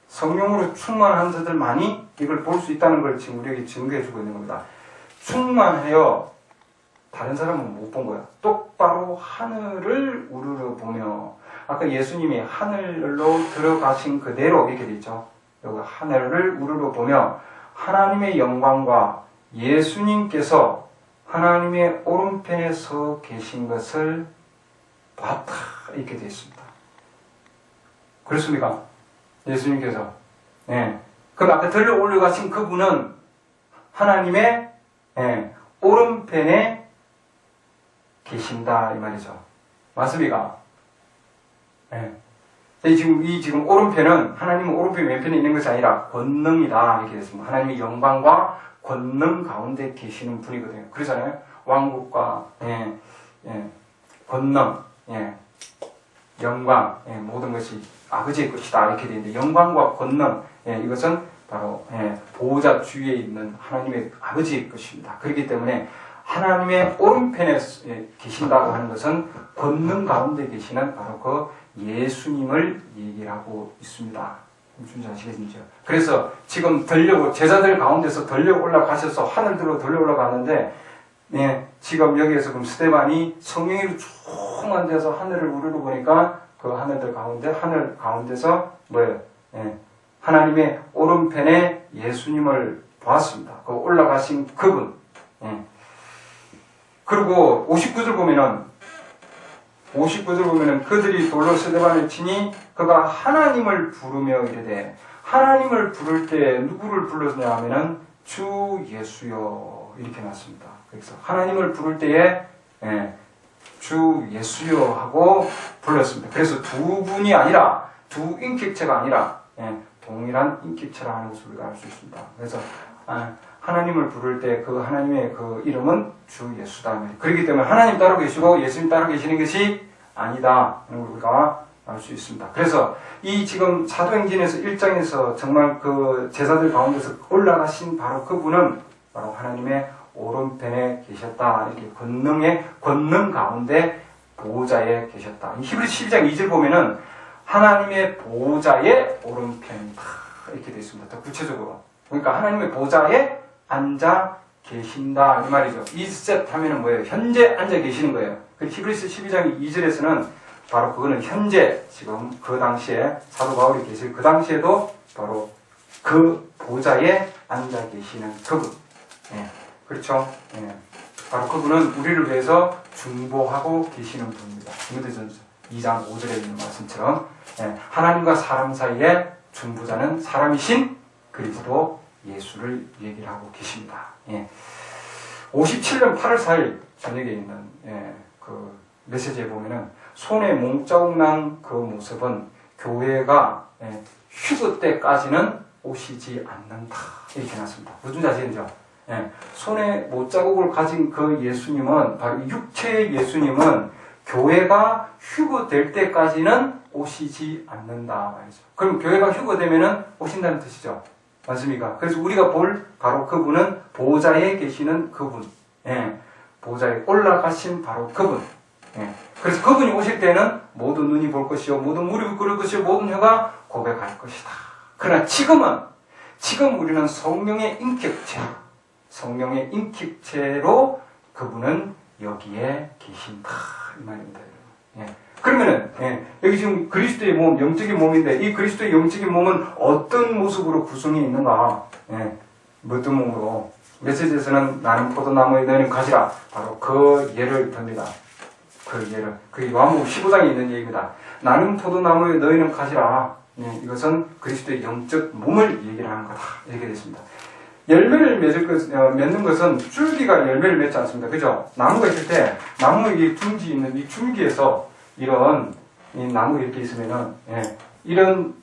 성령으로 충만한 자들만이 이걸 볼 수 있다는 걸 지금 우리에게 증거해주고 있는 겁니다. 충만하여 다른 사람은 못 본 거야. 똑바로 하늘을 우러러 보며 아까 예수님이 하늘로 들어가신 그대로 이렇게 돼 있죠. 여기 하늘을 우러러 보며 하나님의 영광과 예수님께서 하나님의 오른편에 서 계신 것을 봤다 이렇게 되어 있습니다. 그렇습니까? 예수님께서 그럼 아까 들려 올라가신 그분은 하나님의 오른편에 계신다 이 말이죠. 맞습니까? 지금 오른편은 하나님은 오른편 왼편에 있는 것이 아니라 권능이다 이렇게 됐습니다. 하나님의 영광과 권능 가운데 계시는 분이거든요. 그러잖아요. 왕국과 권능, 영광 모든 것이 아버지의 것이다 이렇게 되는데 영광과 권능 이것은 바로 보호자 주위에 있는 하나님의 아버지의 것입니다. 그렇기 때문에 하나님의 오른편에 계신다고 하는 것은 권능 가운데 계시는 바로 그 예수님을 얘기를 하고 있습니다. 무슨 아시겠죠? 그래서 지금 제자들 가운데서 들려 올라가셔서 하늘들로 들려 올라가는데 지금 여기에서 그럼 스데반이 성령으로 충만돼서 하늘을 우르르 보니까 그 하늘 가운데서 뭐예요? 하나님의 오른편에 예수님을 보았습니다. 그 올라가신 그분. 그리고 59절 보면은 그들이 돌로 스데반을 치니 그가 하나님을 부르며 이르되, 하나님을 부를 때 누구를 불렀냐 하면은 주 예수여 이렇게 났습니다. 그래서 하나님을 부를 때에 주 예수여 하고 불렀습니다. 그래서 두 분이 아니라, 두 인격체가 아니라 동일한 인격체라는 것을 우리가 알 수 있습니다. 그래서 하나님을 부를 때 그 하나님의 그 이름은 주 예수다. 그렇기 때문에 하나님 따로 계시고 예수님 따로 계시는 것이 아니다. 우리가 알 수 있습니다. 그래서 이 지금 사도행전에서 1장에서 정말 그 제자들 가운데서 올라가신 바로 그분은 바로 하나님의 오른편에 계셨다. 이렇게 권능 가운데 보호자에 계셨다. 히브리서 12장 2절 보면은 하나님의 보호자의 오른편이다. 이렇게 되어 있습니다. 더 구체적으로. 그러니까 하나님의 보호자에 앉아 계신다. 이 말이죠. 이셋 하면은 뭐예요? 현재 앉아 계시는 거예요. 히브리서 12장 2절에서는 바로 그거는 현재 지금 그 당시에 사도 바울이 계실 그 당시에도 바로 그 보호자에 앉아 계시는 그분. 그렇죠? 바로 그분은 우리를 위해서 중보하고 계시는 분입니다. 디모데전서 2장 5절에 있는 말씀처럼 하나님과 사람 사이에 중보자는 사람이신 그리스도 예수를 얘기를 하고 계십니다. 57년 8월 4일 저녁에 있는 그 메시지에 보면은 손에 몽자국 난 그 모습은 교회가 휴거 때까지는 오시지 않는다. 이렇게 났습니다. 무슨 아시겠죠? 손에 못자국을 가진 그 예수님은, 바로 육체의 예수님은 교회가 휴거될 때까지는 오시지 않는다 말이죠. 그럼 교회가 휴거되면은 오신다는 뜻이죠. 맞습니까? 그래서 우리가 볼 바로 그분은 보호자에 계시는 그분. 보호자에 올라가신 바로 그분. 그래서 그분이 오실 때는 모든 눈이 볼 것이요, 모든 무릎이 꿇을 것이요, 모든 혀가 고백할 것이다. 그러나 지금 우리는 성령의 인격체로 그분은 여기에 계신다. 이 말입니다. 그러면은, 여기 지금 그리스도의 몸, 영적인 몸인데, 이 그리스도의 영적인 몸은 어떤 모습으로 구성이 있는가? 어떤 몸으로? 메시지에서는 나는 포도나무에 너희는 가지라. 바로 그 예를 듭니다. 그 요한복음 15장에 있는 얘기입니다. 나는 포도나무에 너희는 가지라. 이것은 그리스도의 영적 몸을 얘기를 하는 거다. 이렇게 됐습니다. 열매를 맺는 것은 줄기가 열매를 맺지 않습니다. 그죠? 나무가 있을 때, 나무 이 둥지 있는 이 줄기에서 이런, 이 나무 이렇게 있으면은, 이런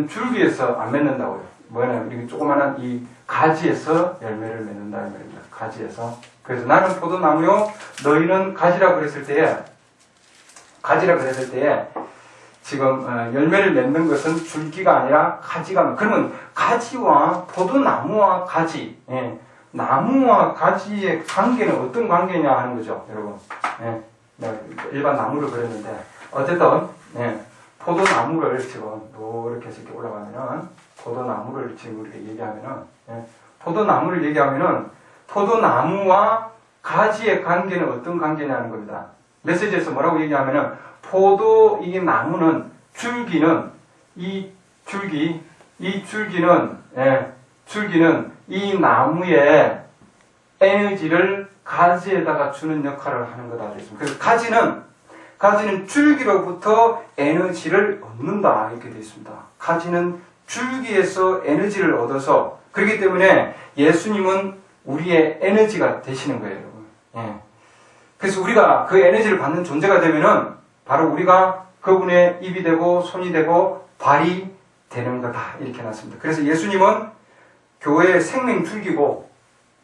줄기에서 안 맺는다고요. 뭐냐면, 이렇게 조그마한 이 가지에서 열매를 맺는다. 이 말입니다. 가지에서. 그래서 나는 포도나무요, 너희는 가지라 그랬을 때에, 지금 열매를 맺는 것은 줄기가 아니라 가지가. 그러면 가지와 포도나무와 가지, 나무와 가지의 관계는 어떤 관계냐 하는 거죠, 여러분. 일반 나무를 그렸는데 어쨌든 포도나무를 지금 이렇게 해서 이렇게 올라가면은 포도나무를 지금 우리가 얘기하면은 포도나무와 가지의 관계는 어떤 관계냐는 겁니다. 메시지에서 뭐라고 얘기하면은 이 나무는 줄기는 이 나무의 에너지를 가지에다가 주는 역할을 하는 거다. 그래서 가지는 줄기로부터 에너지를 얻는다. 이렇게 되어 있습니다. 가지는 줄기에서 에너지를 얻어서, 그렇기 때문에 예수님은 우리의 에너지가 되시는 거예요, 여러분. 그래서 우리가 그 에너지를 받는 존재가 되면은 바로 우리가 그분의 입이 되고 손이 되고 발이 되는 거다. 이렇게 놨습니다. 그래서 예수님은 교회의 생명줄기고,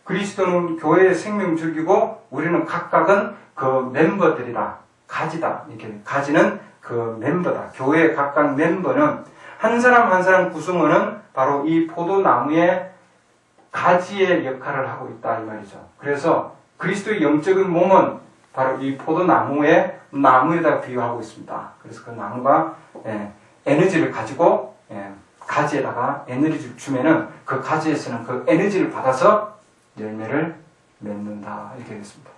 그리스도는 교회의 생명줄기고, 우리는 각각은 그 멤버들이다. 가지다. 이렇게. 가지는 그 멤버다. 교회의 각각 멤버는 한 사람 한 사람 구성원은 바로 이 포도나무의 가지의 역할을 하고 있다 이 말이죠. 그래서 그리스도의 영적인 몸은 바로 이 포도나무의 나무에다 비유하고 있습니다. 그래서 그 나무가 에너지를 가지고 가지에다가 에너지를 주면은 그 가지에서는 그 에너지를 받아서 열매를 맺는다 이렇게 되겠습니다.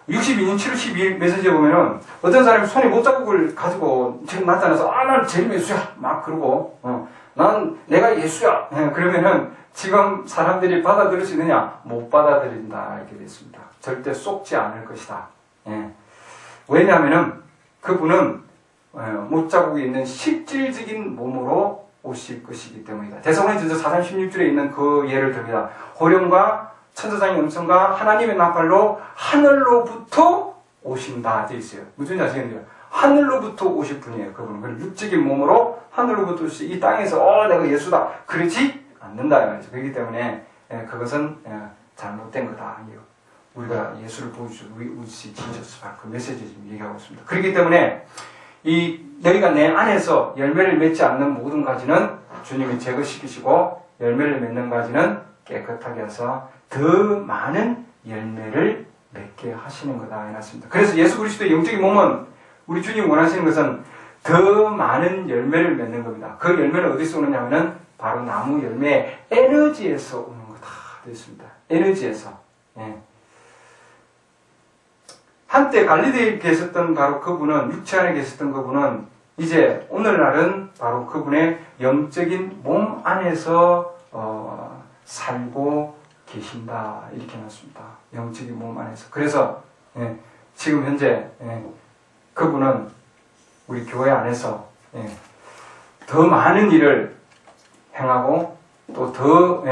62년 7월 12일 메시지에 보면은 어떤 사람이 손에 못자국을 가지고 지금 나타나서 난 제일 예수야 막 그러고 난 내가 예수야 그러면은 지금 사람들이 받아들일 수 있느냐? 못 받아들인다 이렇게 됐습니다. 절대 쏟지 않을 것이다. 왜냐하면은 그분은 못자국에 있는 실질적인 몸으로 오실 것이기 때문이다. 대사로니전서 4장 16절에 있는 그 예를 듭니다. 호령과 천사장의 음성과 하나님의 나팔로 하늘로부터 오신다 되어 있어요. 무슨 아시겠느냐? 하늘로부터 오실 분이에요. 그분은 육적인 몸으로 하늘로부터 오시 이 땅에서 내가 예수다 그러지 않는다 말이죠. 그렇기 때문에 그것은 잘못된 거다. 우리가 예수를 보여주고 우리 지저스 그 메시지 지금 얘기하고 있습니다. 그렇기 때문에 너희가 내 안에서 열매를 맺지 않는 모든 가지는 주님이 제거시키시고 열매를 맺는 가지는 깨끗하게 해서 더 많은 열매를 맺게 하시는 거다 해놨습니다. 그래서 예수 그리스도의 영적인 몸은 우리 주님 원하시는 것은 더 많은 열매를 맺는 겁니다. 그 열매는 어디서 오느냐면은 바로 나무 열매의 에너지에서 오는 거다 되어 있습니다. 에너지에서. 한때 갈릴리에 계셨던 바로 그분은 육체 안에 계셨던 그분은 이제 오늘날은 바로 그분의 영적인 몸 안에서 살고 계신다 이렇게 해놨습니다. 영적인 몸 안에서. 그래서 지금 현재 그분은 우리 교회 안에서 더 많은 일을 행하고 또 더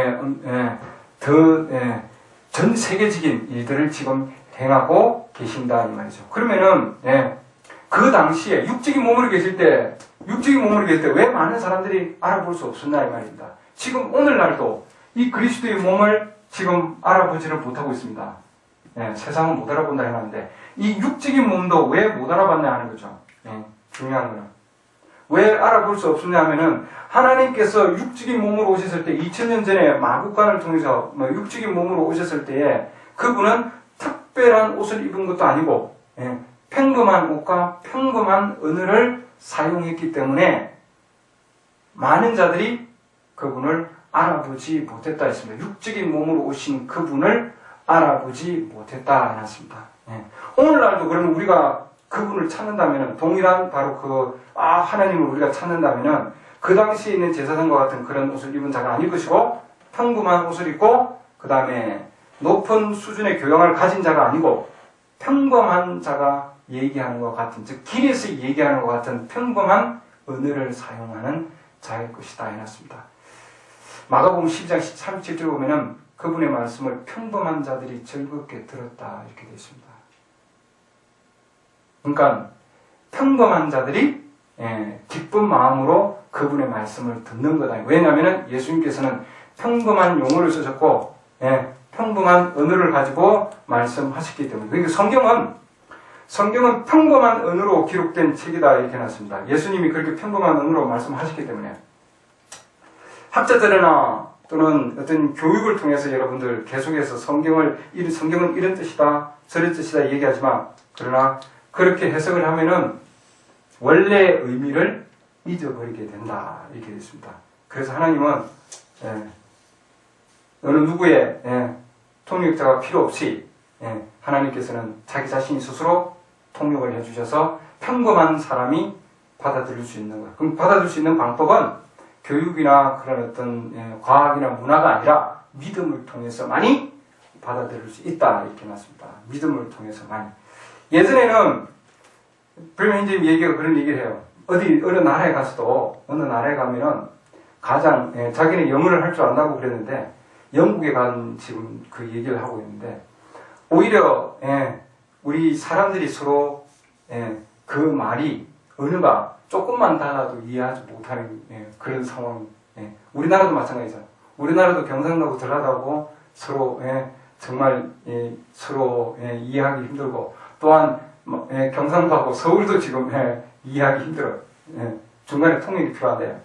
전 세계적인 일들을 지금 행하고 계신다 이 말이죠. 그러면은 그 당시에 육적인 몸으로 계실 때 왜 많은 사람들이 알아볼 수 없었나 이 말입니다. 지금 오늘날도 이 그리스도의 몸을 지금 알아보지를 못하고 있습니다. 세상은 못 알아본다 해놨는데 이 육적인 몸도 왜 못 알아봤냐 하는 거죠. 중요한 거는 왜 알아볼 수 없었냐 하면은 하나님께서 육적인 몸으로 오셨을 때 2000년 전에 마국간을 통해서 육적인 몸으로 오셨을 때에 그분은 특별한 옷을 입은 것도 아니고 평범한 옷과 평범한 은을 사용했기 때문에 많은 자들이 그분을 알아보지 못했다 했습니다. 육적인 몸으로 오신 그분을 알아보지 못했다 해놨습니다. 오늘날도 그러면 우리가 그분을 찾는다면은 동일한 바로 하나님을 우리가 찾는다면은 그 당시에 있는 제사장과 같은 그런 옷을 입은 자가 아닐 것이고 평범한 옷을 입고 그 다음에 높은 수준의 교양을 가진 자가 아니고 평범한 자가 얘기하는 것 같은 즉 길에서 얘기하는 것 같은 평범한 언어를 사용하는 자일 것이다 해놨습니다. 마가복음 12장 37절 보면은 그분의 말씀을 평범한 자들이 즐겁게 들었다 이렇게 되어 있습니다. 그러니까 평범한 자들이 기쁜 마음으로 그분의 말씀을 듣는 거다. 왜냐하면 예수님께서는 평범한 용어를 쓰셨고 평범한 언어를 가지고 말씀하셨기 때문에. 그러니까 성경은 평범한 언어로 기록된 책이다 이렇게 해놨습니다. 예수님이 그렇게 평범한 언어로 말씀하셨기 때문에 학자들이나 또는 어떤 교육을 통해서 여러분들 계속해서 성경은 이런 뜻이다 저런 뜻이다 얘기하지만 그러나 그렇게 해석을 하면은 원래 의미를 잊어버리게 된다 이렇게 됐습니다. 그래서 하나님은 어느 누구의 통역자가 필요 없이 하나님께서는 자기 자신이 스스로 통역을 해주셔서 평범한 사람이 받아들일 수 있는 거예요. 그럼 받아들일 수 있는 방법은 교육이나 그런 어떤 과학이나 문화가 아니라 믿음을 통해서 많이 받아들일 수 있다 이렇게 놨습니다. 믿음을 통해서 많이. 예전에는 브레멘님 얘기가 그런 얘기를 해요. 어느 나라에 가서도 어느 나라에 가면은 가장 자기는 영어를 할 줄 안다고 그랬는데 영국에 간 지금 그 얘기를 하고 있는데 오히려 우리 사람들이 서로 그 말이 언어가 조금만 달라도 이해하지 못하는 그런 상황. 우리나라도 마찬가지잖아. 우리나라도 경상도하고 전라도하고 서로 정말 서로 이해하기 힘들고 또한 경상도하고 서울도 지금 이해하기 힘들어요. 중간에 통역이 필요한데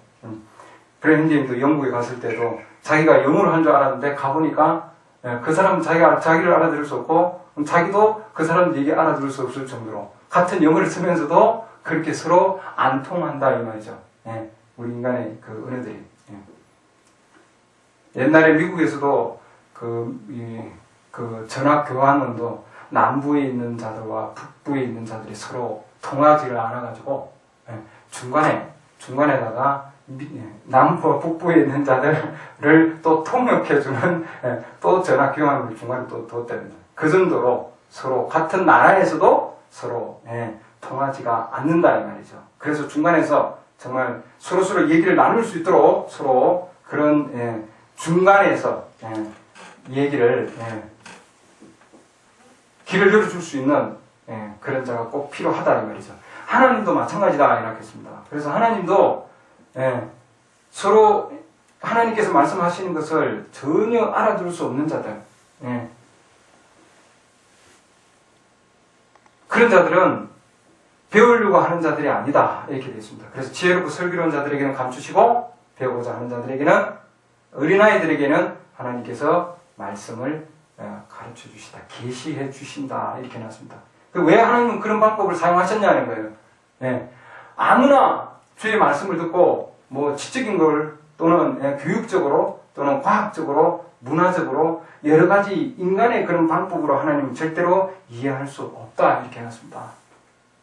브랜딘도 영국에 갔을 때도 자기가 영어를 한 줄 알았는데 가보니까 그 사람은 자기를 알아들을 수 없고 자기도 그 사람 얘기 알아들을 수 없을 정도로 같은 영어를 쓰면서도 그렇게 서로 안 통한다 이 말이죠. 우리 인간의 그 언어들이. 옛날에 미국에서도 그 전학 교환원도 남부에 있는 자들과 북부에 있는 자들이 서로 통하지를 않아가지고 중간에다가 남부와 북부에 있는 자들을 또 통역해주는 또 전학 교환을 중간에 또 뒀답니다. 그 정도로 서로 같은 나라에서도 서로 통하지가 않는다 이 말이죠. 그래서 중간에서 정말 서로 얘기를 나눌 수 있도록 서로 그런 중간에서 얘기를 길을 열어줄 수 있는 그런 자가 꼭 필요하다 이 말이죠. 하나님도 마찬가지다 이렇게 했습니다. 그래서 하나님도 서로 하나님께서 말씀하시는 것을 전혀 알아들을 수 없는 자들, 그런 자들은 배우려고 하는 자들이 아니다 이렇게 되어 있습니다. 그래서 지혜롭고 슬기로운 자들에게는 감추시고 배우고자 하는 자들에게는, 어린아이들에게는 하나님께서 말씀을 가르쳐 주시다, 계시해 주신다 이렇게 해놨습니다. 왜 하나님은 그런 방법을 사용하셨냐는 거예요. 아무나 주의 말씀을 듣고 뭐 지적인 걸 또는 교육적으로 또는 과학적으로 문화적으로 여러 가지 인간의 그런 방법으로 하나님은 절대로 이해할 수 없다 이렇게 해놨습니다.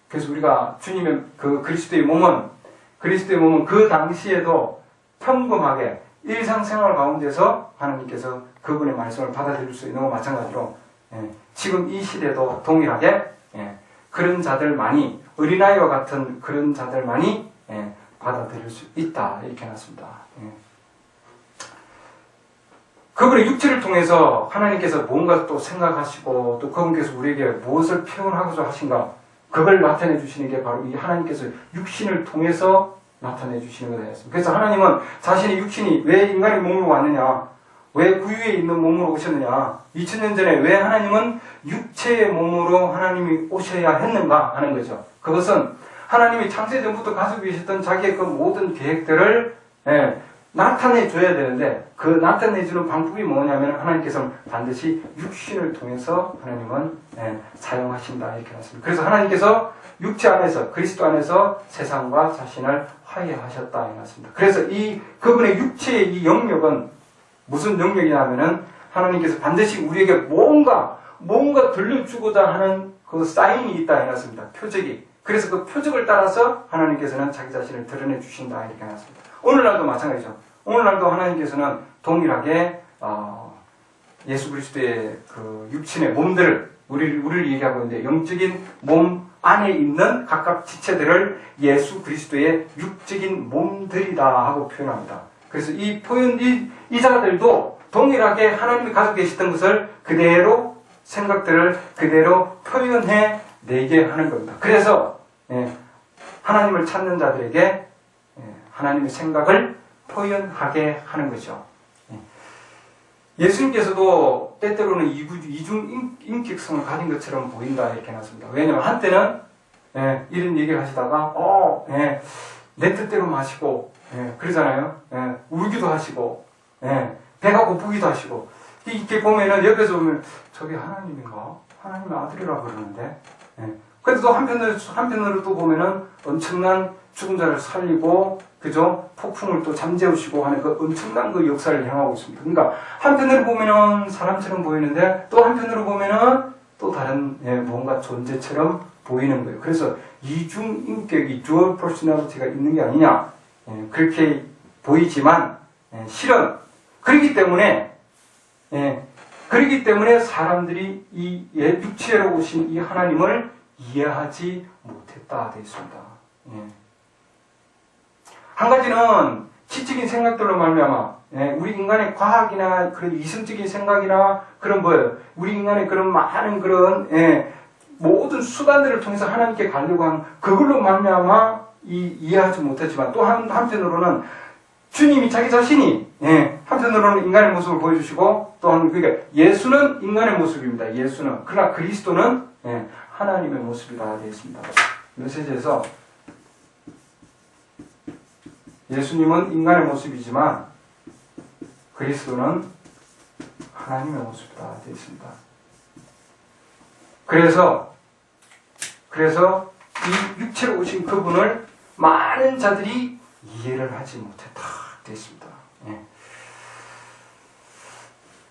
그래서 우리가 주님의 그 그리스도의 몸은 그 당시에도 평범하게 일상생활 가운데서 하나님께서 그분의 말씀을 받아들일 수 있는 것과 마찬가지로 지금 이 시대도 동일하게 그런 자들만이, 어린아이와 같은 그런 자들만이 받아들일 수 있다 이렇게 해놨습니다. 그분의 육체를 통해서 하나님께서 뭔가 또 생각하시고 또 그분께서 우리에게 무엇을 표현하고자 하신가, 그걸 나타내 주시는 게 바로 이 하나님께서 육신을 통해서 나타내 주시는 것이었습니다. 그래서 하나님은 자신의 육신이 왜 인간의 몸으로 왔느냐, 왜 구유에 있는 몸으로 오셨느냐, 2000년 전에 왜 하나님은 육체의 몸으로 하나님이 오셔야 했는가 하는 거죠. 그것은 하나님이 창세 전부터 가지고 계셨던 자기의 그 모든 계획들을 나타내줘야 되는데, 그 나타내주는 방법이 뭐냐면 하나님께서는 반드시 육신을 통해서 하나님은 사용하신다 이렇게 했습니다. 그래서 하나님께서 육체 안에서, 그리스도 안에서 세상과 자신을 화해하셨다 이렇게 했습니다. 그래서 이 그분의 육체의 이 영역은 무슨 영역이냐면은 하나님께서 반드시 우리에게 뭔가 들려주고자 하는 그 사인이 있다 해놨습니다. 표적이. 그래서 그 표적을 따라서 하나님께서는 자기 자신을 드러내 주신다 이렇게 해놨습니다. 오늘날도 마찬가지죠. 오늘날도 하나님께서는 동일하게 예수 그리스도의 그 육신의 몸들을 우리를 얘기하고 있는데, 영적인 몸 안에 있는 각각 지체들을 예수 그리스도의 육적인 몸들이다 하고 표현합니다. 그래서 이 자들도 동일하게 하나님이 가지고 계시던 것을 그대로, 생각들을 그대로 표현해 내게 하는 겁니다. 그래서 하나님을 찾는 자들에게 하나님의 생각을 표현하게 하는 거죠. 예수님께서도 때때로는 이중 인격성을 가진 것처럼 보인다 이렇게 해놨습니다. 왜냐하면 한때는 이런 얘기를 하시다가 내 뜻대로 마시고 그러잖아요. 울기도 하시고 배가 고프기도 하시고, 이렇게 보면은 옆에서 보면 저게 하나님인가? 하나님의 아들이라고 그러는데, 근데 또 한편으로 또 보면은 엄청난 죽은 자를 살리고, 그죠? 폭풍을 또 잠재우시고 하는 그 엄청난 그 역사를 행하고 있습니다. 그러니까 한편으로 보면은 사람처럼 보이는데, 또 한편으로 보면은 또 다른 뭔가 존재처럼 보이는 거예요. 그래서 이중 인격이, dual personality가 있는 게 아니냐, 그렇게 보이지만 실은 그렇기 때문에 사람들이 이 육체로 오신 이 하나님을 이해하지 못했다 되어 있습니다. 한 가지는 지적인 생각들로 말미암아 우리 인간의 과학이나 그런 이성적인 생각이나 그런 우리 인간의 그런 많은 그런 모든 수단들을 통해서 하나님께 가려고 하는 그걸로 말미암아 이해하지 못했지만, 또 한편으로는 주님이 자기 자신이 한편으로는 인간의 모습을 보여주시고, 또한 그러니까 예수는 인간의 모습입니다. 예수는. 그러나 그리스도는 하나님의 모습이라 되어 있습니다. 메시지에서 예수님은 인간의 모습이지만 그리스도는 하나님의 모습이다 되어 있습니다. 그래서 이 육체로 오신 그분을 많은 자들이 이해를 하지 못했다 되어 있습니다. 예.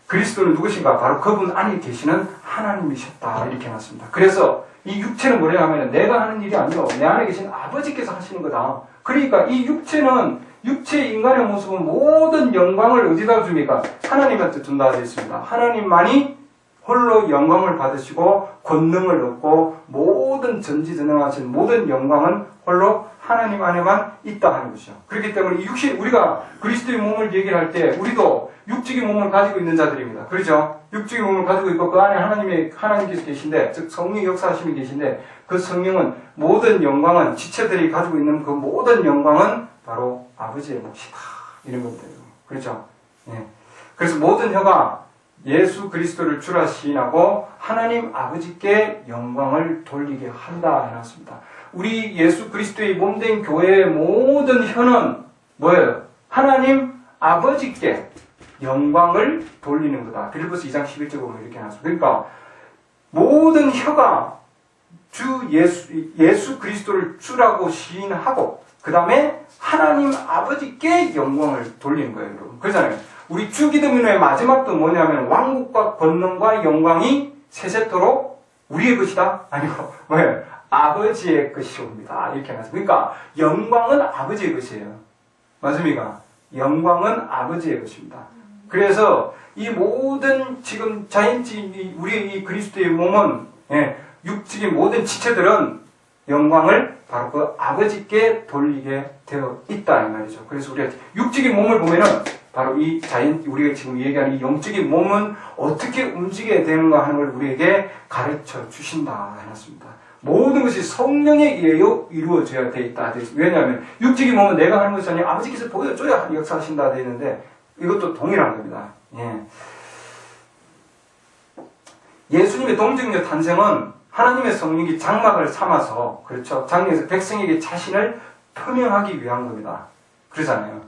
그리스도는 누구신가? 바로 그분 안에 계시는 하나님이셨다 이렇게 해놨습니다. 그래서 이 육체는 뭐냐 하면 내가 하는 일이 아니요 내 안에 계신 아버지께서 하시는 거다. 그러니까 이 육체의 인간의 모습은 모든 영광을 어디다 줍니까? 하나님한테 준다 되어 있습니다. 하나님만이 홀로 영광을 받으시고 권능을 얻고 모든 전지전능하신 모든 영광은 홀로 하나님 안에만 있다 하는 것이죠. 그렇기 때문에 우리가 그리스도의 몸을 얘기할 때 우리도 육적인 몸을 가지고 있는 자들입니다. 그렇죠? 육적인 몸을 가지고 있고 그 안에 하나님께서 계신데, 즉 성령의 역사하심이 계신데 그 성령은 모든 영광은 지체들이 가지고 있는 그 모든 영광은 바로 아버지의 몫이다. 이런 겁니다. 그렇죠? 예. 그래서 모든 혀가 예수 그리스도를 주라 시인하고 하나님 아버지께 영광을 돌리게 한다 해놨습니다. 우리 예수 그리스도의 몸된 교회의 모든 혀는 뭐예요? 하나님 아버지께 영광을 돌리는 거다. 빌립보서 2장 11절 보면 이렇게 해놨습니다. 그러니까 모든 혀가 주 예수 그리스도를 주라고 시인하고 그 다음에 하나님 아버지께 영광을 돌리는 거예요, 여러분. 그렇잖아요. 우리 주기도문의 마지막도 뭐냐면 왕국과 권능과 영광이 세세토록 우리의 것이다? 아니고 뭐예요? 아버지의 것이옵니다. 이렇게 해놨어요. 그러니까 영광은 아버지의 것이에요. 맞습니까? 영광은 아버지의 것입니다. 그래서 이 모든 지금 우리 이 그리스도의 몸은 육적인 모든 지체들은 영광을 바로 그 아버지께 돌리게 되어 있다 이 말이죠. 그래서 우리가 육적인 몸을 보면은 바로 우리가 지금 얘기하는 이 영적인 몸은 어떻게 움직여야 되는가 하는 걸 우리에게 가르쳐 주신다 해놨습니다. 모든 것이 성령에 의하여 이루어져야 돼 있다. 왜냐하면 육적인 몸은 내가 하는 것이 아니라 아버지께서 보여줘야 역사하신다 되어 있는데 이것도 동일한 겁니다. 예수님의 동정녀 탄생은 하나님의 성령이 장막을 삼아서, 그렇죠, 장막에서 백성에게 자신을 표명하기 위한 겁니다. 그러잖아요.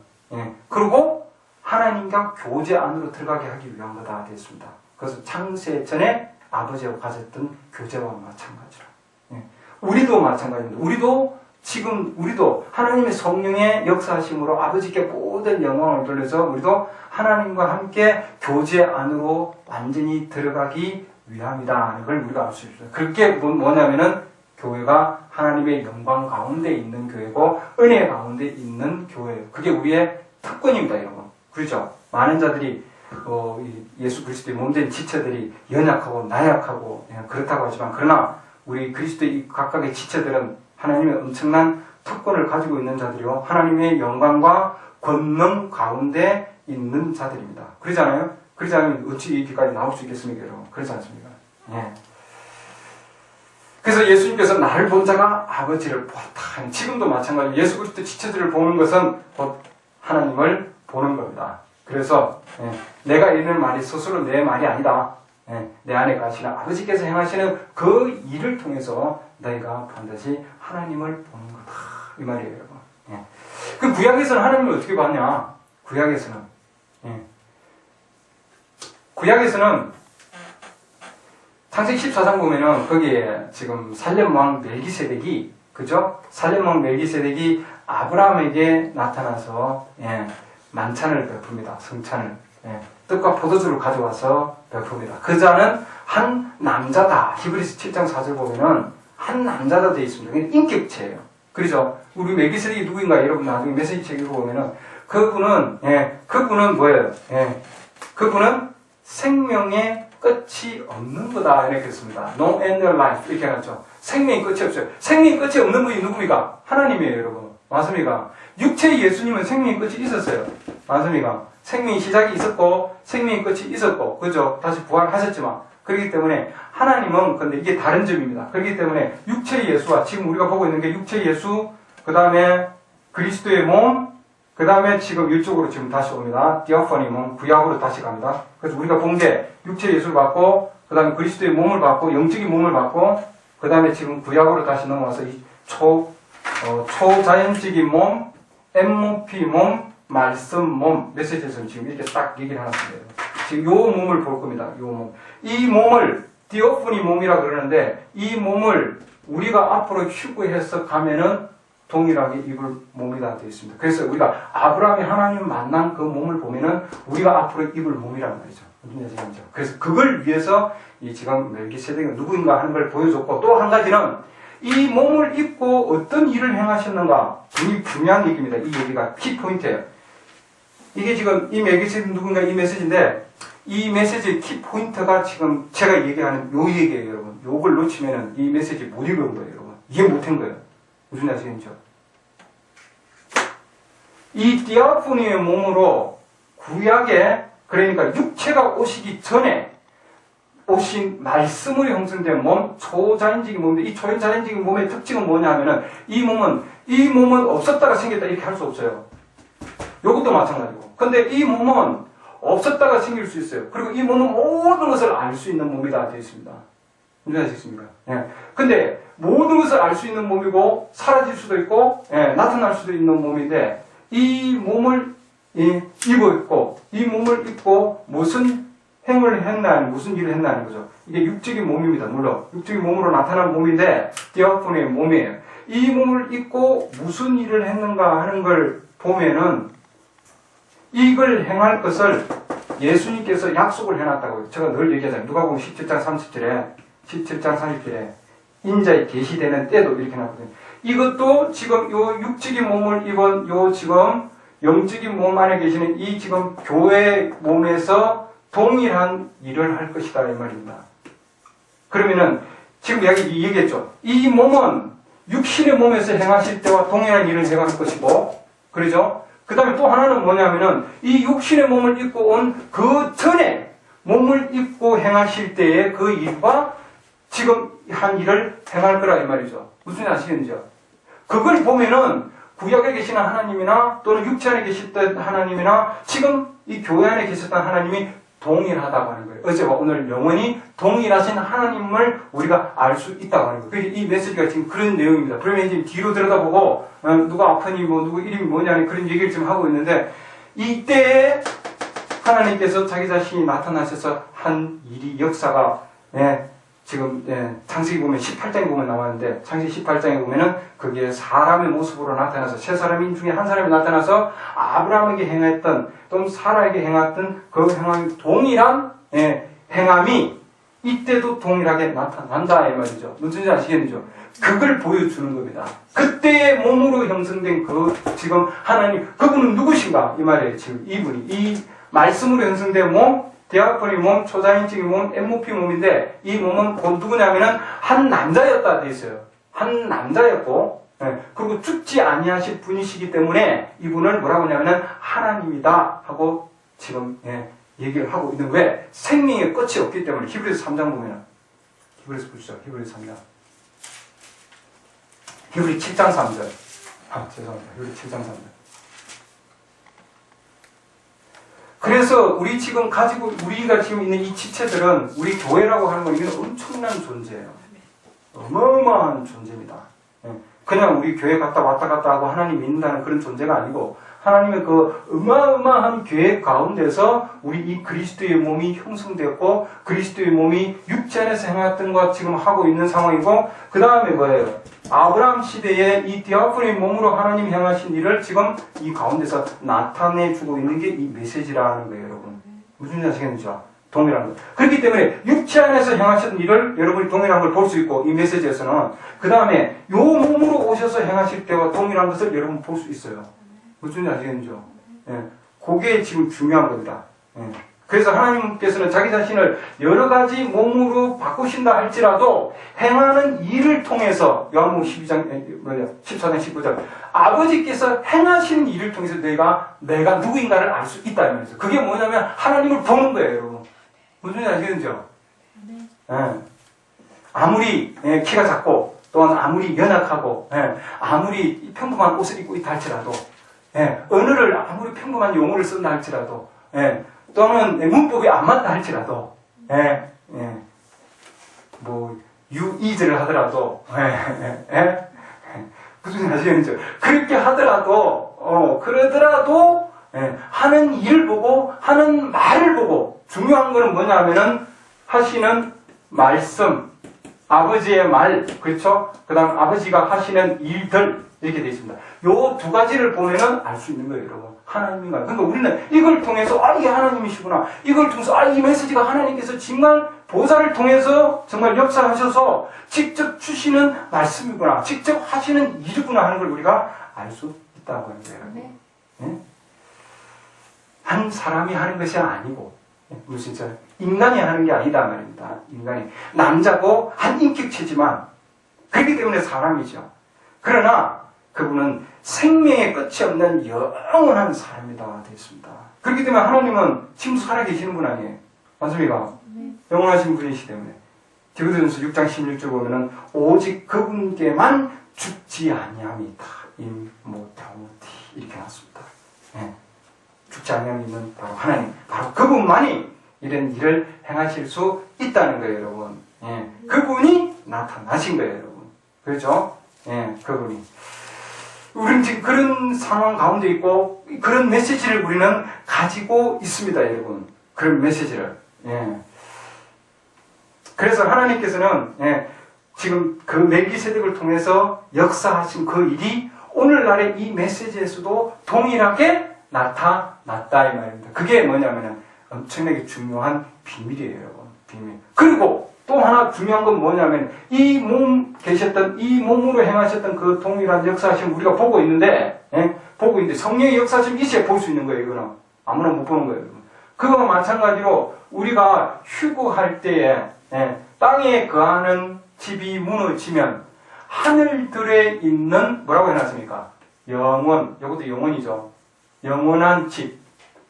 그리고 하나님과 교제 안으로 들어가게 하기 위한 거다 되었습니다. 그래서 창세 전에 아버지와 가졌던 교제와 마찬가지로. 우리도 마찬가지입니다. 우리도 하나님의 성령의 역사하심으로 아버지께 모든 영광을 돌려서 우리도 하나님과 함께 교제 안으로 완전히 들어가기 위함이다 하는 걸 우리가 알 수 있어요. 그게 뭐냐면은 교회가 하나님의 영광 가운데 있는 교회고 은혜 가운데 있는 교회예요. 그게 우리의 특권입니다, 여러분. 그렇죠? 많은 자들이 예수 그리스도의 몸된 지체들이 연약하고 나약하고 그렇다고 하지만, 그러나 우리 그리스도의 각각의 지체들은 하나님의 엄청난 특권을 가지고 있는 자들이요, 하나님의 영광과 권능 가운데 있는 자들입니다. 그러잖아요? 그러지 않으면 어찌 이렇게까지 나올 수 있겠습니까, 여러분? 그렇지 않습니까? 그래서 예수님께서 나를 본 자가 아버지를 보았다. 지금도 마찬가지로 예수 그리스도 지체들을 보는 것은 곧 하나님을 보는 겁니다. 그래서 내가 이르는 말이 스스로 내 말이 아니다. 내 안에 가시는 아버지께서 행하시는 그 일을 통해서 너희가 반드시 하나님을 보는 거다. 이 말이에요, 여러분. 그 구약에서는 하나님을 어떻게 봤냐? 구약에서는 창세기 14장 보면은 거기에 지금 살렘왕 멜기세덱이, 그죠? 살렘왕 멜기세덱이 아브라함에게 나타나서 만찬을 베풉니다. 성찬을. 떡과 포도주를 가져와서 베풉니다. 그 자는 한 남자다. 히브리서 7장 4절 보면은 한 남자다 되어 있습니다. 그게 인격체예요. 그렇죠? 우리 멜기세덱이 누구인가 여러분 나중에 메시지 책 읽어보면은 그분은 뭐예요? 그분은 생명의 끝이 없는 거다 이렇게 했습니다. No end of life 이렇게 해놨죠. 생명이 끝이 없어요. 생명이 끝이 없는 분이 누굽니까? 하나님이에요, 여러분. 맞습니까? 육체의 예수님은 생명이 끝이 있었어요. 맞습니까? 생명이 시작이 있었고 생명이 끝이 있었고, 그죠? 다시 부활하셨지만, 그렇기 때문에 하나님은, 근데 이게 다른 점입니다. 그렇기 때문에 육체의 예수와 지금 우리가 보고 있는 게 육체의 예수, 그 다음에 그리스도의 몸, 그 다음에 지금 이쪽으로 지금 다시 옵니다. 디아포니는 구약으로 다시 갑니다. 그래서 우리가 본 게 육체의 예수를 받고, 그 다음에 그리스도의 몸을 받고, 영적인 몸을 받고, 그 다음에 지금 구약으로 다시 넘어와서 이 초자연적인 몸, MOP 몸, 말씀 몸, 메시지에서는 지금 이렇게 딱 얘기를 해놨습니다. 지금 요 몸을 볼 겁니다. 요 몸. 이 몸을 디오프니 몸이라 그러는데 이 몸을 우리가 앞으로 추구해서 가면은 동일하게 입을 몸이다 되어 있습니다. 그래서 우리가 아브라함이 하나님 만난 그 몸을 보면은 우리가 앞으로 입을 몸이란 말이죠. 그래서 그걸 위해서 이 지금 멜기세덱이 누구인가 하는 걸 보여줬고, 또 한 가지는 이 몸을 입고 어떤 일을 행하셨는가, 굉장히 중요한 얘기입니다. 이 얘기가 키포인트예요. 이게 지금 이 멜기세덱 누군가 이 메시지인데, 이 메시지의 키포인트가 지금 제가 얘기하는 요 얘기예요, 여러분. 요걸 놓치면은 이 메시지 못 읽은 거예요, 여러분. 이해 못한 거예요. 무슨 말씀이죠? 이 디아포니의 몸으로 구약에, 그러니까 육체가 오시기 전에 오신 말씀으로 형성된 몸, 초자연적인 몸인데, 이 초자연적인 몸의 특징은 뭐냐 하면은 이 몸은 없었다가 생겼다 이렇게 할 수 없어요. 요것도 마찬가지고. 근데 이 몸은 없었다가 생길 수 있어요. 그리고 이 몸은 모든 것을 알 수 있는 몸이다 되어 있습니다. 무슨 말씀이십니까? 예. 근데 모든 것을 알 수 있는 몸이고 사라질 수도 있고 나타날 수도 있는 몸인데, 이 몸을 입어 있고, 이 몸을 입고 무슨 행을 했나, 무슨 일을 했나는 거죠. 이게 육적인 몸입니다. 물론 육적인 몸으로 나타난 몸인데 디아포니의 몸이에요. 이 몸을 입고 무슨 일을 했는가 하는 걸 보면은 이걸 행할 것을 예수님께서 약속을 해놨다고요. 제가 늘 얘기하잖아요. 누가복음 17장 30절에 인자의 계시되는 때도 이렇게 나거든요. 이것도 지금 요 육적인 몸을 입은 요 지금 영적인 몸 안에 계시는 이 지금 교회 몸에서 동일한 일을 할 것이다 이 말입니다. 그러면은 지금 여기 얘기했죠. 이 몸은 육신의 몸에서 행하실 때와 동일한 일을 행할 것이고, 그러죠? 그 다음에 또 하나는 뭐냐면은 이 육신의 몸을 입고 온 그 전에 몸을 입고 행하실 때의 그 일과 지금 한 일을 행할 거라 이 말이죠. 무슨 일 아시겠는지요? 그걸 보면은 구약에 계시는 하나님이나 또는 육체 안에 계셨던 하나님이나 지금 이 교회 안에 계셨던 하나님이 동일하다고 하는 거예요. 어제와 오늘 영원히 동일하신 하나님을 우리가 알 수 있다고 하는 거예요. 그래서 이 메시지가 지금 그런 내용입니다. 그러면 지금 뒤로 들여다보고 누가 아프니 누구 이름이 뭐냐는 그런 얘기를 지금 하고 있는데, 이때에 하나님께서 자기 자신이 나타나셔서 한 일이 역사가 지금 창세기 보면 18장에 보면 나왔는데, 창세기 18장에 보면은 거기에 사람의 모습으로 나타나서 세 사람 중에 한 사람이 나타나서 아브라함에게 행했던 또는 사라에게 행했던 그 행함이 동일한 행함이 이때도 동일하게 나타난다 이 말이죠. 무슨 지 아시겠죠? 그걸 보여주는 겁니다. 그때의 몸으로 형성된 그 지금 하나님, 그분은 누구신가 이 말이에요. 지금 이분이 이 말씀으로 형성된 몸, 디아포니 몸, 초자연적인 몸, MOP 몸인데, 이 몸은 곧 누구냐면은 한 남자였다 돼 있어요. 한 남자였고, 그리고 죽지 아니하실 분이시기 때문에 이분을 뭐라고 하냐면은 하나님이다 하고 지금 얘기를 하고 있는 거예요. 생명의 끝이 없기 때문에. 히브리서 3장 보면, 히브리서 보시죠. 히브리서 3장. 히브리 7장 3절. 죄송합니다. 히브리 7장 3절. 그래서 우리가 지금 있는 이 지체들은, 우리 교회라고 하는 건 이건 엄청난 존재예요. 어마어마한 존재입니다. 그냥 우리 교회 왔다 갔다 하고 하나님 믿는다는 그런 존재가 아니고, 하나님의 그 어마어마한 계획 가운데서 우리 이 그리스도의 몸이 형성되었고, 그리스도의 몸이 육체 안에서 행했던 것 지금 하고 있는 상황이고, 그 다음에 뭐예요? 아브라함 시대에 이 디아포니 몸으로 하나님 행하신 일을 지금 이 가운데서 나타내주고 있는 게 이 메시지라는 거예요, 여러분. 무슨 일 아시겠는지요? 동일한 것. 그렇기 때문에 육체 안에서 행하신 일을 여러분이 동일한 걸 볼 수 있고, 이 메시지에서는 그 다음에 요 몸으로 오셔서 행하실 때와 동일한 것을 여러분 볼 수 있어요. 무슨 일 아시겠는지요? 그게 지금 중요한 겁니다. 그래서 하나님께서는 자기 자신을 여러 가지 몸으로 바꾸신다 할지라도 행하는 일을 통해서, 요한복음 14장 19절, 아버지께서 행하시는 일을 통해서 내가 누구인가를 알 수 있다 이면서, 그게 뭐냐면 하나님을 보는 거예요, 여러분. 무슨 일 아시겠는지요? 아무리 키가 작고, 또한 아무리 연약하고, 아무리 평범한 옷을 입고 있다 할지라도, 언어를 아무리 평범한 용어를 쓴다 할지라도, 또는 문법이 안 맞다 할지라도, 유이즈를 하더라도, 무슨 일 아시겠죠? 그렇게 하더라도, 그러더라도 하는 일을 보고 하는 말을 보고 중요한 거는 뭐냐 하면은 하시는 말씀, 아버지의 말, 그렇죠? 그 다음 아버지가 하시는 일들 이렇게 되어 있습니다. 요 두 가지를 보면은 알 수 있는 거예요, 여러분. 하나님인가. 그러니까 우리는 이걸 통해서 이게 하나님이시구나. 이걸 통해서 이 메시지가 하나님께서 정말 보좌를 통해서 정말 역사하셔서 직접 주시는 말씀이구나. 직접 하시는 일이구나 하는 걸 우리가 알 수 있다고 하는 거예요. 네. 네? 한 사람이 하는 것이 아니고 무슨 인간이 하는 게 아니다 말입니다. 인간이 남자고 한 인격체지만 그렇기 때문에 사람이죠. 그러나 그분은 생명의 끝이 없는 영원한 사람이다 되어 있습니다. 그렇기 때문에 하나님은 지금도 살아계시는 분 아니에요. 맞습니까? 네. 영원하신 분이시기 때문에 디모데전서 6장 16절 보면은 오직 그분께만 죽지 아니함이다. 임모타모티 이렇게 나왔습니다. 네. 죽지 아니함이 있는 바로 하나님, 바로 그분만이 이런 일을 행하실 수 있다는 거예요, 여러분. 예. 그분이 나타나신 거예요, 여러분. 그렇죠? 예, 그분이. 우리는 지금 그런 상황 가운데 있고 그런 메시지를 우리는 가지고 있습니다, 여러분. 그런 메시지를. 예. 그래서 하나님께서는 지금 그 멜기세덱을 통해서 역사하신 그 일이 오늘날의 이 메시지에서도 동일하게 나타났다 이 말입니다. 그게 뭐냐면은 엄청나게 중요한 비밀이에요, 여러분. 비밀. 그리고 또 하나 중요한 건 뭐냐면 이 몸으로 행하셨던 그 동일한 역사심 우리가 보고 있는데, 성령의 역사심 있어야 볼 수 있는 거예요, 이거는. 아무나 못 보는 거예요, 여러분. 그거와 마찬가지로 우리가 휴거할 때에 땅에 거하는 집이 무너지면 하늘들에 있는 뭐라고 해놨습니까? 영원, 이것도 영원이죠. 영원한 집,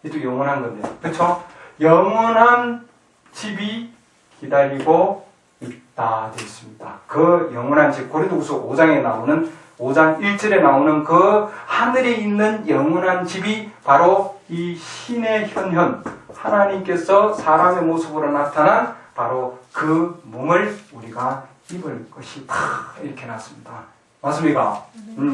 이것도 영원한 건데, 그렇죠? 영원한 집이 기다리고 있다 되어 있습니다. 그 영원한 집, 고린도후서 5장에 나오는 5장 1절에 나오는 그 하늘에 있는 영원한 집이 바로 이 신의 현현, 하나님께서 사람의 모습으로 나타난 바로 그 몸을 우리가 입을 것이다 이렇게 놨습니다. 맞습니까?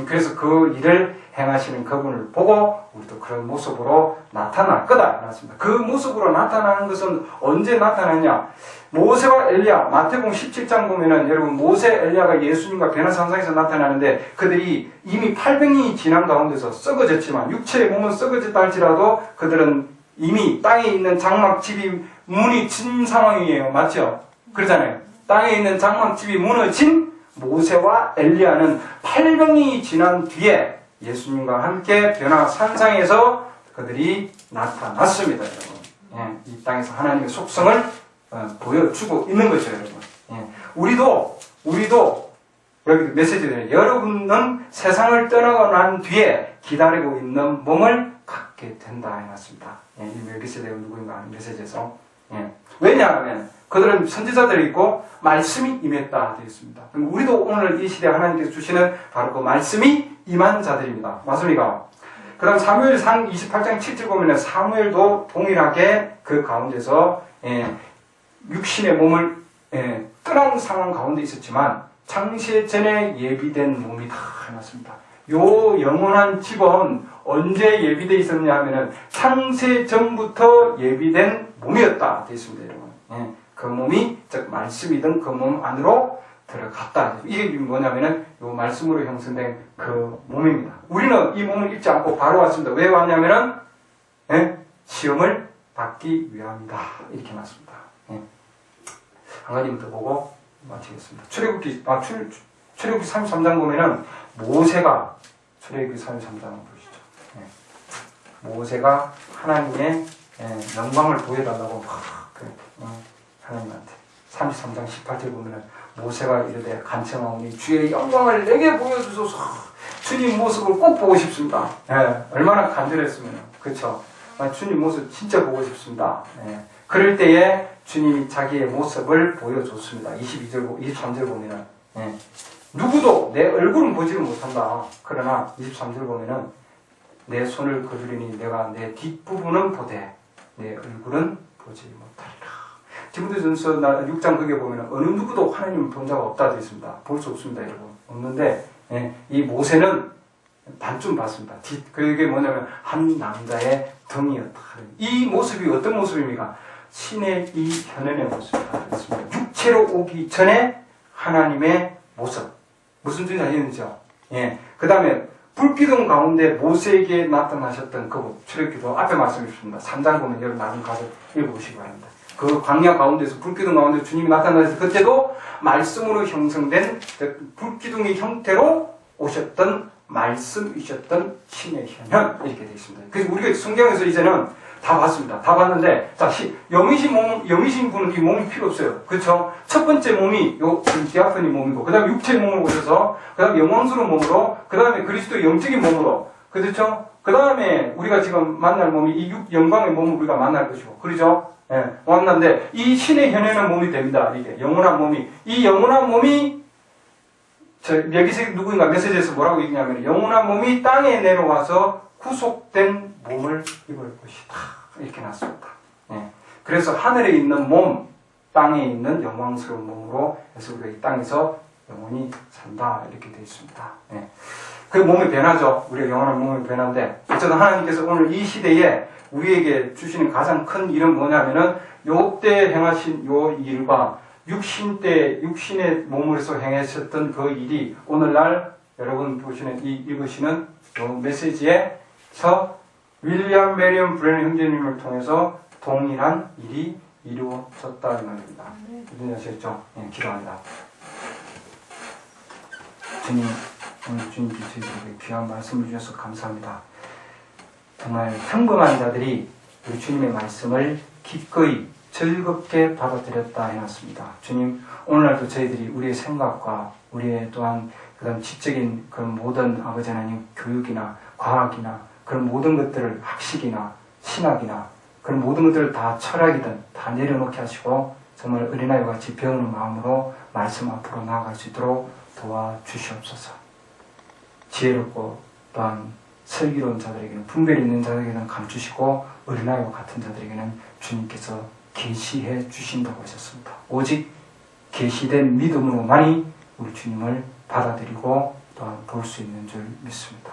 그래서 그 일을 행하시는 그분을 보고 우리도 그런 모습으로 나타날 거다 놨습니다. 그 모습으로 나타나는 것은 언제 나타나냐? 모세와 엘리야, 마태복음 17장 보면은 여러분 모세, 엘리야가 예수님과 변화산상에서 나타나는데 그들이 이미 800년이 지난 가운데서 썩어졌지만 육체의 몸은 썩어졌다 할지라도 그들은 이미 땅에 있는 장막집이 무너진 상황이에요. 맞죠? 그러잖아요. 땅에 있는 장막집이 무너진 모세와 엘리야는 800년이 지난 뒤에 예수님과 함께 변화산상에서 그들이 나타났습니다, 여러분. 이 땅에서 하나님의 속성을 보여주고 있는 거죠, 여러분. 우리도 여기 메시지는 여러분은 세상을 떠나고 난 뒤에 기다리고 있는 몸을 갖게 된다 해놨습니다. 이 멜기세덱은 누구인가 하는 메시지에서. 왜냐하면 그들은 선지자들이 있고 말씀이 임했다 되어 있습니다. 우리도 오늘 이 시대에 하나님께서 주시는 바로 그 말씀이 임한 자들입니다. 맞습니까? 그 다음 사무엘상 28장 7절 보면 사무엘도 동일하게 그 가운데서 육신의 몸을 떠난 상황 가운데 있었지만 창세 전에 예비된 몸이다 해놨습니다. 요 영원한 집은 언제 예비되어 있었냐 하면은 창세 전부터 예비된 몸이었다 되어 있습니다, 여러분. 그 몸이 즉 말씀이든 그 몸 안으로 들어갔다. 이게 뭐냐면은 요 말씀으로 형성된 그 몸입니다. 우리는 이 몸을 입지 않고 바로 왔습니다. 왜 왔냐면은 시험을 받기 위함이다 이렇게 맞습니다. 한 가지만 더 보고 마치겠습니다. 출애굽기 33장 보면은 모세가 출애굽기 33장을 보시죠. 모세가 하나님의 영광을 보여달라고 하나님한테 33장 18절 보면은 모세가 이르되 간청하오니 주의 영광을 내게 보여주소서. 주님 모습을 꼭 보고 싶습니다. 얼마나 간절했으면 그렇죠. 주님 모습 진짜 보고 싶습니다. 그럴 때에 주님이 자기의 모습을 보여줬습니다. 23절 보면은 누구도 내 얼굴은 보지를 못한다. 그러나 23절 보면은 내 손을 거두리니 내가 내 뒷부분은 보되 내 얼굴은 보지 못하리라. 디모데전서 6장 거기에 보면 어느 누구도 하나님을 본 자가 없다 되어 있습니다. 볼 수 없습니다, 여러분. 없는데 이 모세는 반쯤 봤습니다. 그게 뭐냐면 한 남자의 등이었다. 이 모습이 어떤 모습입니까? 신의 이 현현의 모습이다. 그렇습니다. 육체로 오기 전에 하나님의 모습. 무슨 뜻인지 아시는지요? 예. 그 다음에 불기둥 가운데 모세에게 나타나셨던 그분, 출애굽기도 앞에 말씀해 주셨습니다. 3장 보면 여러분 나중에 가서 읽어보시기 바랍니다. 그 광야 가운데서 불기둥 가운데 주님이 나타나셔서 그때도 말씀으로 형성된 불기둥의 형태로 오셨던 말씀이셨던 신의 현현 이렇게 되어 있습니다. 그래서 우리가 성경에서 이제는 다 봤습니다. 다 봤는데 자 영이신 분은 이 몸이 필요 없어요. 그렇죠? 첫 번째 몸이 요 디아코니 몸이고 그 다음에 육체의 몸으로 오셔서 그 다음에 영광스러운 몸으로 그 다음에 그리스도의 영적인 몸으로 그렇죠? 그 다음에 우리가 지금 만날 몸이 이 영광의 몸을 우리가 만날 것이고 그렇죠? 예, 만났는데 이 신의 현현한 몸이 됩니다. 이게 영원한 몸이 이 영원한 몸이 여기서 누구인가 메시지에서 뭐라고 얘기냐면 영원한 몸이 땅에 내려와서 구속된 몸을 입을 것이다. 이렇게 났습니다. 예. 그래서 하늘에 있는 몸, 땅에 있는 영광스러운 몸으로 해서 우리가 이 땅에서 영원히 산다. 이렇게 되어 있습니다. 예. 그 몸이 변하죠. 우리가 영원한 몸이 변하는데 어쨌든 하나님께서 오늘 이 시대에 우리에게 주시는 가장 큰 일은 뭐냐면은 요때 행하신 요 일과 육신의 몸으로서 행하셨던 그 일이 오늘날 여러분 보시는 읽으시는 요 메시지에서 윌리엄 메리엄 브레넌 형제님을 통해서 동일한 일이 이루어졌다는 말입니다. 이해하셨죠? 네, 기도합니다. 주님, 오늘 주님께서 저희들에게 귀한 말씀을 주셔서 감사합니다. 정말 평범한 자들이 우리 주님의 말씀을 기꺼이 즐겁게 받아들였다 해놨습니다. 주님, 오늘날도 저희들이 우리의 생각과 우리의 또한 그다음 지적인 그런 모든 아버지 하나님 교육이나 과학이나 그런 모든 것들을 학식이나 신학이나 그런 모든 것들을 다 철학이든 다 내려놓게 하시고 정말 어린아이와 같이 배우는 마음으로 말씀 앞으로 나아갈 수 있도록 도와주시옵소서. 지혜롭고 또한 슬기로운 자들에게는 분별 있는 자들에게는 감추시고 어린아이와 같은 자들에게는 주님께서 계시해 주신다고 하셨습니다. 오직 계시된 믿음으로만이 우리 주님을 받아들이고 또한 볼 수 있는 줄 믿습니다.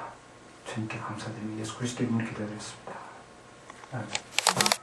주님께 감사드리며 예수 그리스도의 이름으로 기도드렸습니다.